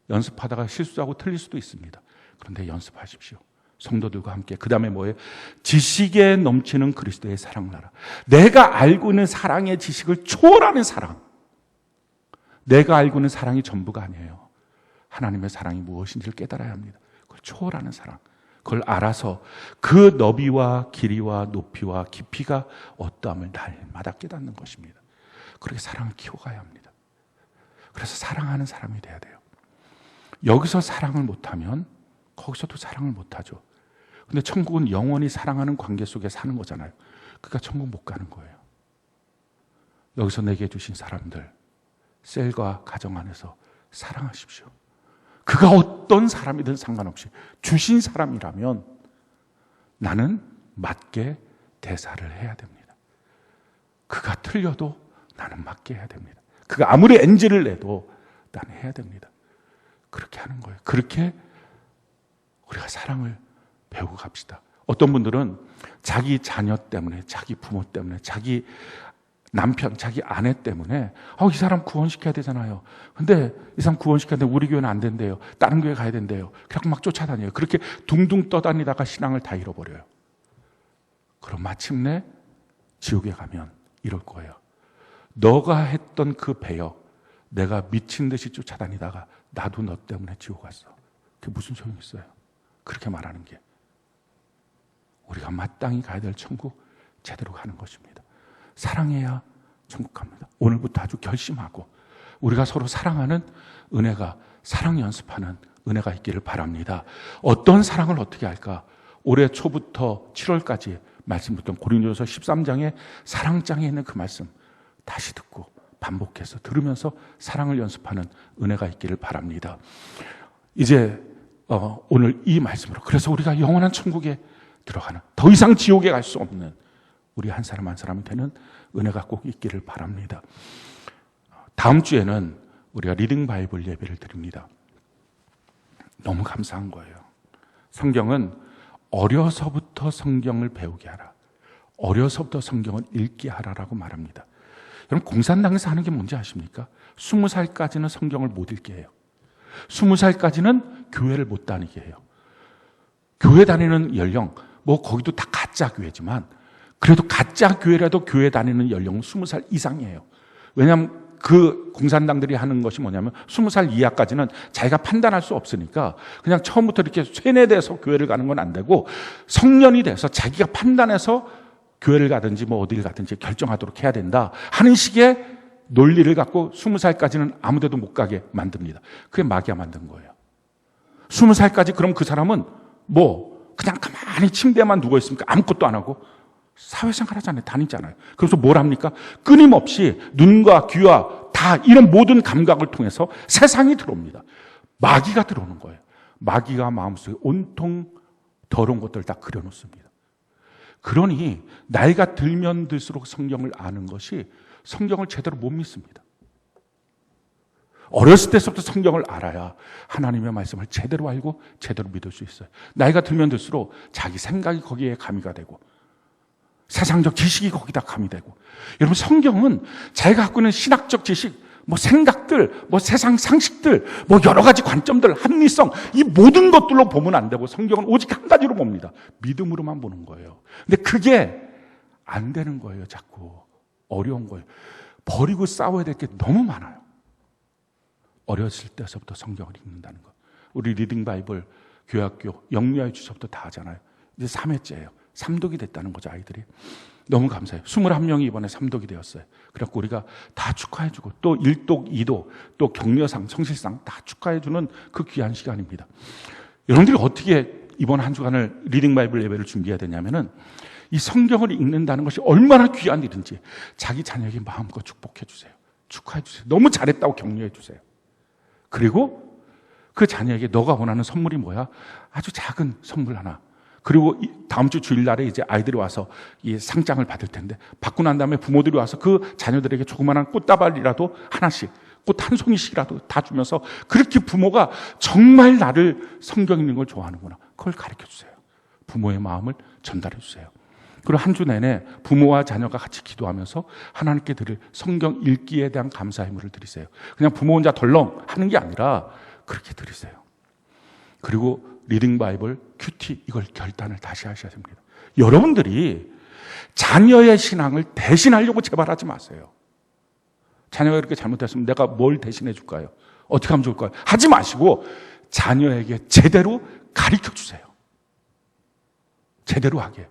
연습하다가 실수하고 틀릴 수도 있습니다. 그런데 연습하십시오. 성도들과 함께. 그 다음에 뭐예요? 지식에 넘치는 그리스도의 사랑을 알아. 내가 알고 있는 사랑의 지식을 초월하는 사랑. 내가 알고 있는 사랑이 전부가 아니에요. 하나님의 사랑이 무엇인지를 깨달아야 합니다. 그걸 초월하는 사랑. 그걸 알아서 그 너비와 길이와 높이와 깊이가 어떠함을 날마다 깨닫는 것입니다. 그렇게 사랑을 키워가야 합니다. 그래서 사랑하는 사람이 돼야 돼요. 여기서 사랑을 못하면 거기서도 사랑을 못하죠. 근데 천국은 영원히 사랑하는 관계 속에 사는 거잖아요. 그러니까 천국 못 가는 거예요. 여기서 내게 주신 사람들, 셀과 가정 안에서 사랑하십시오. 그가 어떤 사람이든 상관없이 주신 사람이라면 나는 맞게 대사를 해야 됩니다. 그가 틀려도 나는 맞게 해야 됩니다. 그가 아무리 NG를 내도 나는 해야 됩니다. 그렇게 하는 거예요. 그렇게 우리가 사랑을 배우고 갑시다. 어떤 분들은 자기 자녀 때문에, 자기 부모 때문에, 자기 남편, 자기 아내 때문에 이 사람 구원시켜야 되잖아요. 근데 이 사람 구원시켜야 되는데 우리 교회는 안 된대요. 다른 교회 가야 된대요. 그래서 막 쫓아다녀요. 그렇게 둥둥 떠다니다가 신앙을 다 잃어버려요. 그럼 마침내 지옥에 가면 이럴 거예요. 너가 했던 그 배역, 내가 미친 듯이 쫓아다니다가 나도 너 때문에 지옥 갔어. 그게 무슨 소용이 있어요? 그렇게 말하는 게. 우리가 마땅히 가야 될 천국 제대로 가는 것입니다. 사랑해야 천국 갑니다. 오늘부터 아주 결심하고 우리가 서로 사랑하는 은혜가, 사랑 연습하는 은혜가 있기를 바랍니다. 어떤 사랑을 어떻게 할까? 올해 초부터 7월까지 말씀부터 고린도전서 13장에 사랑장에 있는 그 말씀 다시 듣고 반복해서 들으면서 사랑을 연습하는 은혜가 있기를 바랍니다. 이제 오늘 이 말씀으로, 그래서 우리가 영원한 천국에 들어가는, 더 이상 지옥에 갈 수 없는 우리 한 사람 한 사람이 되는 은혜가 꼭 있기를 바랍니다. 다음 주에는 우리가 리딩 바이블 예배를 드립니다. 너무 감사한 거예요. 성경은 어려서부터 성경을 배우게 하라. 어려서부터 성경을 읽게 하라라고 말합니다. 여러분, 공산당에서 하는 게 뭔지 아십니까? 20살까지는 성경을 못 읽게 해요. 20살까지는 교회를 못 다니게 해요. 교회 다니는 연령, 거기도 다 가짜 교회지만 그래도 가짜 교회라도 교회 다니는 연령은 20살 이상이에요. 왜냐하면 그 공산당들이 하는 것이 뭐냐면 20살 이하까지는 자기가 판단할 수 없으니까 그냥 처음부터 이렇게 세뇌돼서 교회를 가는 건 안 되고 성년이 돼서 자기가 판단해서 교회를 가든지 어디를 가든지 결정하도록 해야 된다 하는 식의 논리를 갖고 20살까지는 아무 데도 못 가게 만듭니다. 그게 마귀가 만든 거예요. 20살까지 그럼 그 사람은 그냥 가만히 침대에만 누워있으니까 아무것도 안 하고 사회생활 하잖아요. 다니잖아요. 그래서 뭘 합니까? 끊임없이 눈과 귀와 다 이런 모든 감각을 통해서 세상이 들어옵니다. 마귀가 들어오는 거예요. 마귀가 마음속에 온통 더러운 것들을 다 그려놓습니다. 그러니 나이가 들면 들수록 성경을 아는 것이 성경을 제대로 못 믿습니다. 어렸을 때부터 성경을 알아야 하나님의 말씀을 제대로 알고 제대로 믿을 수 있어요. 나이가 들면 들수록 자기 생각이 거기에 가미가 되고 세상적 지식이 거기다 가미되고, 여러분, 성경은 자기가 갖고 있는 신학적 지식, 생각들, 세상 상식들, 여러 가지 관점들, 합리성, 이 모든 것들로 보면 안 되고 성경은 오직 한 가지로 봅니다. 믿음으로만 보는 거예요. 근데 그게 안 되는 거예요. 자꾸 어려운 거예요. 버리고 싸워야 될 게 너무 많아요. 어렸을 때서부터 성경을 읽는다는 거. 우리 리딩 바이블 교회학교 영유아의 주서부터 다 하잖아요. 이제 3회째예요. 삼독이 됐다는 거죠, 아이들이. 너무 감사해요. 21명이 이번에 삼독이 되었어요. 그래갖고 우리가 다 축하해주고 또 1독, 2독, 또 격려상, 성실상 다 축하해주는 그 귀한 시간입니다. 여러분들이 어떻게 이번 한 주간을 리딩 바이블 예배를 준비해야 되냐면은 이 성경을 읽는다는 것이 얼마나 귀한 일인지 자기 자녀에게 마음껏 축복해 주세요. 축하해 주세요. 너무 잘했다고 격려해 주세요. 그리고 그 자녀에게 너가 원하는 선물이 뭐야? 아주 작은 선물 하나. 그리고 다음 주 주일날에 이제 아이들이 와서 이 상장을 받을 텐데, 받고 난 다음에 부모들이 와서 그 자녀들에게 조그마한 꽃다발이라도 하나씩, 꽃 한 송이씩이라도 다 주면서, 그렇게 부모가 정말 나를 성경 읽는 걸 좋아하는구나, 그걸 가르쳐 주세요. 부모의 마음을 전달해 주세요. 그리고 한 주 내내 부모와 자녀가 같이 기도하면서 하나님께 드릴 성경 읽기에 대한 감사의 물을 드리세요. 그냥 부모 혼자 덜렁 하는 게 아니라 그렇게 드리세요. 그리고 리딩 바이블, 큐티, 이걸 결단을 다시 하셔야 됩니다. 여러분들이 자녀의 신앙을 대신하려고 제발 하지 마세요. 자녀가 이렇게 잘못했으면 내가 뭘 대신해 줄까요? 어떻게 하면 좋을까요? 하지 마시고 자녀에게 제대로 가르쳐 주세요. 제대로 하게.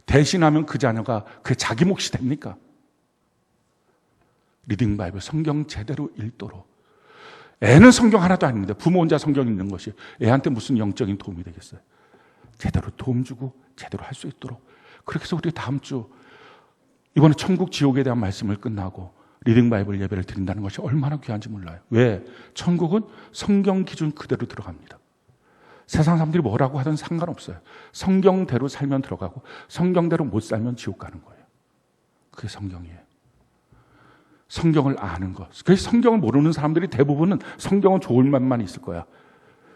대신하면 그 자녀가 그 자기 몫이 됩니까? 리딩 바이블, 성경 제대로 읽도록. 애는 성경 하나도 아닙니다. 부모 혼자 성경 읽는 것이 애한테 무슨 영적인 도움이 되겠어요? 제대로 도움 주고 제대로 할 수 있도록. 그렇게 해서 우리 다음 주 이번에 천국 지옥에 대한 말씀을 끝나고 리딩 바이블 예배를 드린다는 것이 얼마나 귀한지 몰라요. 왜? 천국은 성경 기준 그대로 들어갑니다. 세상 사람들이 뭐라고 하든 상관없어요. 성경대로 살면 들어가고 성경대로 못 살면 지옥 가는 거예요. 그게 성경이에요. 성경을 아는 것. 그래서 성경을 모르는 사람들이 대부분은 성경은 좋은 말만 있을 거야.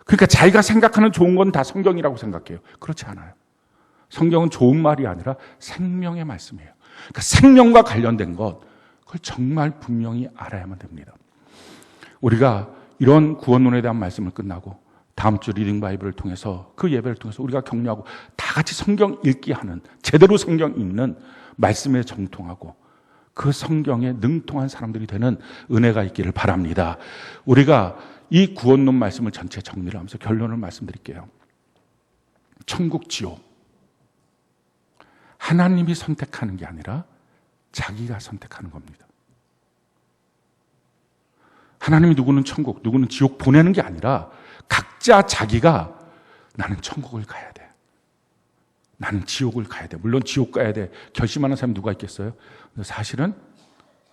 그러니까 자기가 생각하는 좋은 건 다 성경이라고 생각해요. 그렇지 않아요. 성경은 좋은 말이 아니라 생명의 말씀이에요. 그러니까 생명과 관련된 것, 그걸 정말 분명히 알아야만 됩니다. 우리가 이런 구원론에 대한 말씀을 끝나고 다음 주 리딩 바이블을 통해서, 그 예배를 통해서 우리가 격려하고 다 같이 성경 읽기 하는, 제대로 성경 읽는 말씀에 정통하고 그 성경에 능통한 사람들이 되는 은혜가 있기를 바랍니다. 우리가 이 구원론 말씀을 전체 정리를 하면서 결론을 말씀드릴게요. 천국, 지옥. 하나님이 선택하는 게 아니라 자기가 선택하는 겁니다. 하나님이 누구는 천국, 누구는 지옥 보내는 게 아니라 각자 자기가 나는 천국을 가야 돼, 나는 지옥을 가야 돼. 물론 지옥 가야 돼 결심하는 사람이 누가 있겠어요? 근데 사실은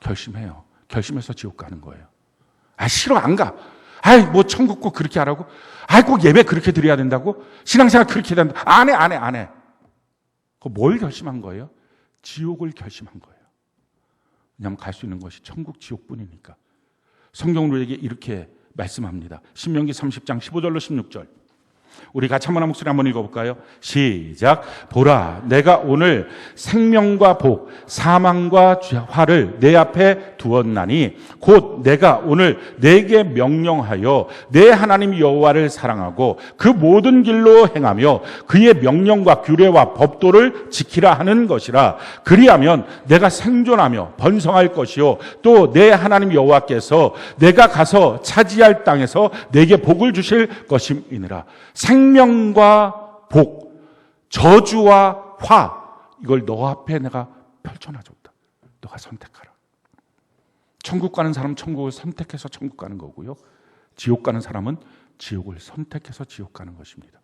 결심해요. 결심해서 지옥 가는 거예요. 싫어, 안 가. 뭐 천국 꼭 그렇게 하라고? 꼭 예배 그렇게 드려야 된다고? 신앙생활 그렇게 해야 된다. 안 해. 뭘 결심한 거예요? 지옥을 결심한 거예요. 왜냐하면 갈 수 있는 것이 천국, 지옥뿐이니까. 성경은 우리에게 이렇게 말씀합니다. 신명기 30장 15절로 16절. 우리 같이 한번 목소리 한번 읽어볼까요? 시작. 보라, 내가 오늘 생명과 복, 사망과 화를 내 앞에 두었나니 곧 내가 오늘 내게 명령하여 내 하나님 여호와를 사랑하고 그 모든 길로 행하며 그의 명령과 규례와 법도를 지키라 하는 것이라. 그리하면 내가 생존하며 번성할 것이요 또 내 하나님 여호와께서 내가 가서 차지할 땅에서 내게 복을 주실 것임이니라. 생명과 복, 저주와 화, 이걸 너 앞에 내가 펼쳐놔줬다. 너가 선택하라. 천국 가는 사람은 천국을 선택해서 천국 가는 거고요, 지옥 가는 사람은 지옥을 선택해서 지옥 가는 것입니다.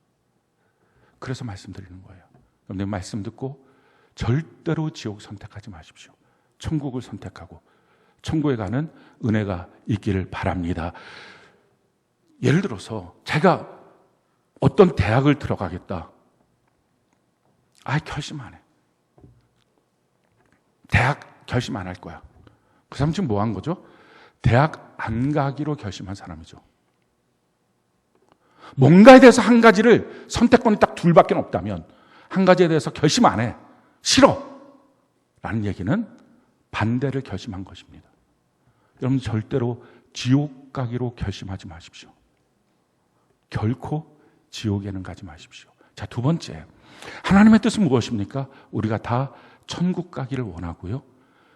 그래서 말씀드리는 거예요. 여러분들 말씀 듣고 절대로 지옥 선택하지 마십시오. 천국을 선택하고 천국에 가는 은혜가 있기를 바랍니다. 예를 들어서 제가 어떤 대학을 들어가겠다. 결심 안 해. 대학 결심 안 할 거야. 그 사람 지금 뭐 한 거죠? 대학 안 가기로 결심한 사람이죠. 뭔가에 대해서 한 가지를 선택권이 딱 둘밖에 없다면 한 가지에 대해서 결심 안 해. 싫어. 라는 얘기는 반대를 결심한 것입니다. 여러분 절대로 지옥 가기로 결심하지 마십시오. 결코 지옥에는 가지 마십시오. 자, 두 번째, 하나님의 뜻은 무엇입니까? 우리가 다 천국 가기를 원하고요,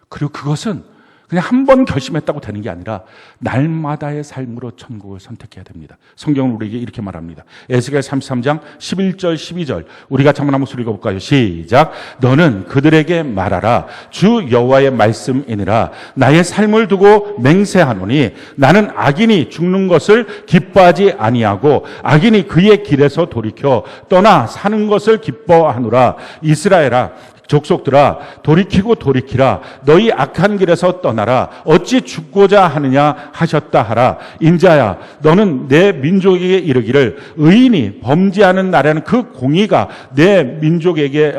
그리고 그것은 그냥 한 번 결심했다고 되는 게 아니라 날마다의 삶으로 천국을 선택해야 됩니다. 성경은 우리에게 이렇게 말합니다. 에스겔 33장 11절 12절 우리 같이 한번 목소리 읽어볼까요? 시작. 너는 그들에게 말하라. 주 여호와의 말씀이니라. 나의 삶을 두고 맹세하노니 나는 악인이 죽는 것을 기뻐하지 아니하고 악인이 그의 길에서 돌이켜 떠나 사는 것을 기뻐하노라. 이스라엘아, 족속들아, 돌이키고 돌이키라. 너희 악한 길에서 떠나라. 어찌 죽고자 하느냐 하셨다 하라. 인자야, 너는 내 민족에게 이르기를 의인이 범죄하는 날에는 그 공의가 내 민족에게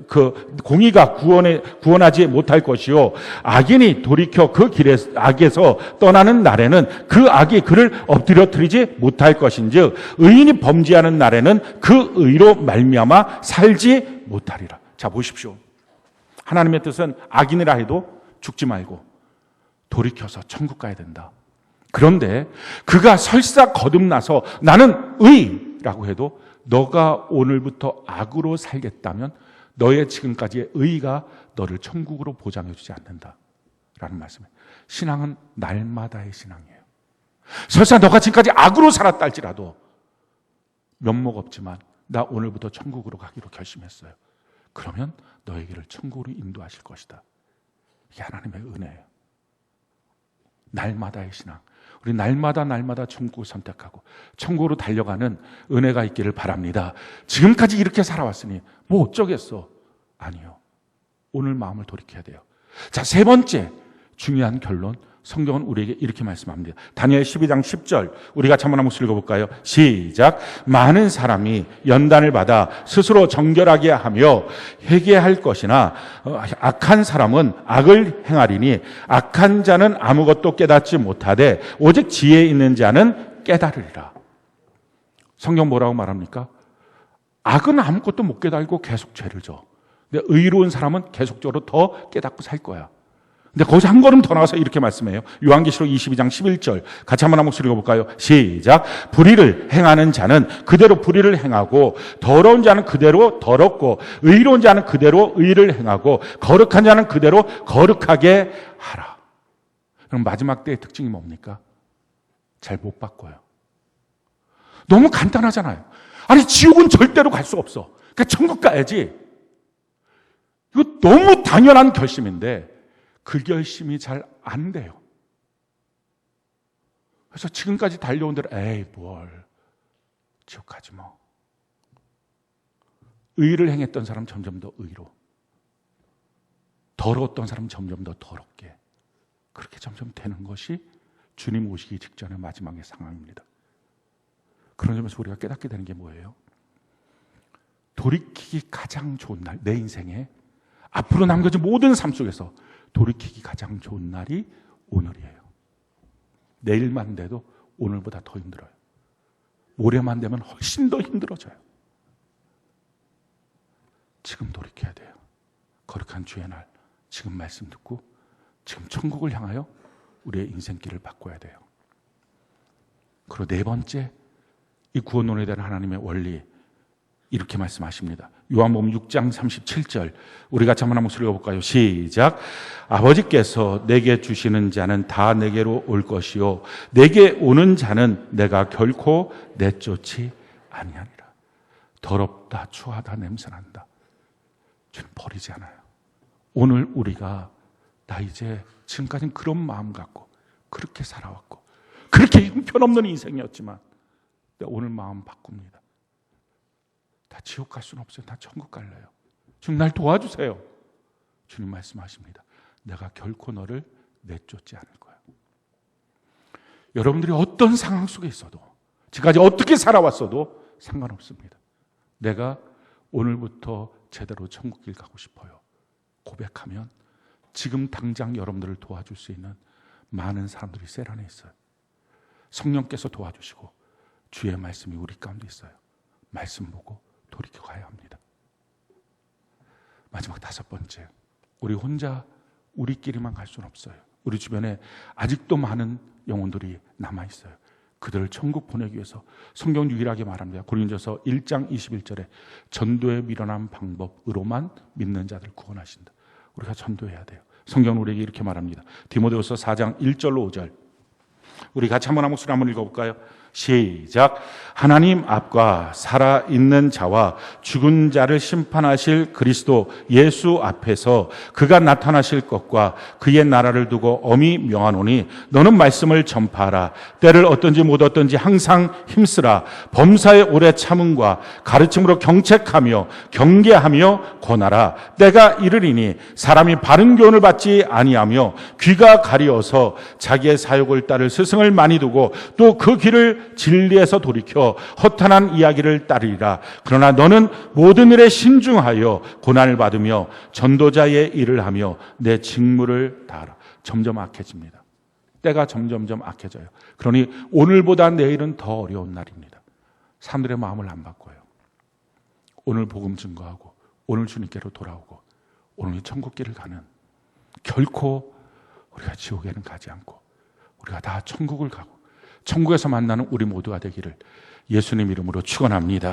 그 공의가 구원하지 못할 것이요 악인이 돌이켜 그 길에 악에서 떠나는 날에는 그 악이 그를 엎드려뜨리지 못할 것인즉 의인이 범죄하는 날에는 그 의로 말미암아 살지 못하리라. 자, 보십시오. 하나님의 뜻은 악인이라 해도 죽지 말고 돌이켜서 천국 가야 된다. 그런데 그가 설사 거듭나서 나는 의라고 해도 너가 오늘부터 악으로 살겠다면 너의 지금까지의 의가 너를 천국으로 보장해 주지 않는다라는 말씀이에요. 신앙은 날마다의 신앙이에요. 설사 너가 지금까지 악으로 살았다 할지라도 면목 없지만 나 오늘부터 천국으로 가기로 결심했어요. 그러면 너에게를 천국으로 인도하실 것이다. 이게 하나님의 은혜예요. 날마다의 신앙. 우리 날마다 천국을 선택하고 천국으로 달려가는 은혜가 있기를 바랍니다. 지금까지 이렇게 살아왔으니 뭐 어쩌겠어. 아니요. 오늘 마음을 돌이켜야 돼요. 자, 세 번째 중요한 결론. 성경은 우리에게 이렇게 말씀합니다. 다니엘 12장 10절 우리 같이 한번 목소리 읽어볼까요? 시작. 많은 사람이 연단을 받아 스스로 정결하게 하며 회개할 것이나 악한 사람은 악을 행하리니 악한 자는 아무것도 깨닫지 못하되 오직 지혜 있는 자는 깨달으리라. 성경 뭐라고 말합니까? 악은 아무것도 못 깨달고 계속 죄를 져. 근데 의로운 사람은 계속적으로 더 깨닫고 살 거야. 근데 거기서 한 걸음 더 나가서 이렇게 말씀해요. 요한계시록 22장 11절 같이 한번 목소리 읽어볼까요? 시작. 불의를 행하는 자는 그대로 불의를 행하고 더러운 자는 그대로 더럽고 의로운 자는 그대로 의를 행하고 거룩한 자는 그대로 거룩하게 하라. 그럼 마지막 때의 특징이 뭡니까? 잘 못 바꿔요. 너무 간단하잖아요. 아니 지옥은 절대로 갈 수 없어. 그러니까 천국 가야지. 이거 너무 당연한 결심인데 그 결심이 잘 안 돼요. 그래서 지금까지 달려온 대로 에이 뭘 지옥 가지 뭐. 의를 행했던 사람 점점 더 의로, 더러웠던 사람 점점 더 더럽게, 그렇게 점점 되는 것이 주님 오시기 직전의 마지막의 상황입니다. 그런 점에서 우리가 깨닫게 되는 게 뭐예요? 돌이키기 가장 좋은 날, 내 인생에 앞으로 남겨진 모든 삶 속에서 돌이키기 가장 좋은 날이 오늘이에요. 내일만 돼도 오늘보다 더 힘들어요. 모레만 되면 훨씬 더 힘들어져요. 지금 돌이켜야 돼요. 거룩한 주의 날, 지금 말씀 듣고 지금 천국을 향하여 우리의 인생길을 바꿔야 돼요. 그리고 네 번째, 이 구원론에 대한 하나님의 원리, 이렇게 말씀하십니다. 요한복음 6장 37절, 우리 같이 한번 목소리 읽어볼까요? 시작. 아버지께서 내게 주시는 자는 다 내게로 올 것이요 내게 오는 자는 내가 결코 내쫓지 아니하니라. 더럽다, 추하다, 냄새난다, 주님 버리지 않아요. 오늘 우리가 나 이제 지금까지는 그런 마음 갖고 그렇게 살아왔고 그렇게 형편없는 인생이었지만 오늘 마음 바꿉니다. 다 지옥 갈 수는 없어요. 다 천국 갈래요. 주님 날 도와주세요. 주님 말씀하십니다. 내가 결코 너를 내쫓지 않을 거야. 여러분들이 어떤 상황 속에 있어도, 지금까지 어떻게 살아왔어도 상관없습니다. 내가 오늘부터 제대로 천국길 가고 싶어요. 고백하면 지금 당장 여러분들을 도와줄 수 있는 많은 사람들이 세란에 있어요. 성령께서 도와주시고 주의 말씀이 우리 가운데 있어요. 말씀 보고 돌이켜 가야 합니다. 마지막 다섯 번째, 우리 혼자 우리끼리만 갈 수는 없어요. 우리 주변에 아직도 많은 영혼들이 남아있어요. 그들을 천국 보내기 위해서 성경 유일하게 말합니다. 고린도서 1장 21절에 전도에 미련한 방법으로만 믿는 자들 구원하신다. 우리가 전도해야 돼요. 성경은 우리에게 이렇게 말합니다. 디모데후서 4장 1절로 5절, 우리 같이 한번 목소리 한번 읽어볼까요? 시작. 하나님 앞과 살아있는 자와 죽은 자를 심판하실 그리스도 예수 앞에서 그가 나타나실 것과 그의 나라를 두고 엄히 명하노니 너는 말씀을 전파하라. 때를 얻든지 못 얻든지 항상 힘쓰라. 범사의 오래 참음과 가르침으로 경책하며 경계하며 권하라. 때가 이르리니 사람이 바른 교훈을 받지 아니하며 귀가 가리어서 자기의 사욕을 따를 스승을 많이 두고 또 그 길을 진리에서 돌이켜 허탄한 이야기를 따르리라. 그러나 너는 모든 일에 신중하여 고난을 받으며 전도자의 일을 하며 내 직무를 다하라. 점점 악해집니다. 때가 점점점 악해져요. 그러니 오늘보다 내일은 더 어려운 날입니다. 사람들의 마음을 안 바꿔요. 오늘 복음 증거하고 오늘 주님께로 돌아오고 오늘 천국길을 가는, 결코 우리가 지옥에는 가지 않고 우리가 다 천국을 가고 천국에서 만나는 우리 모두가 되기를 예수님 이름으로 축원합니다.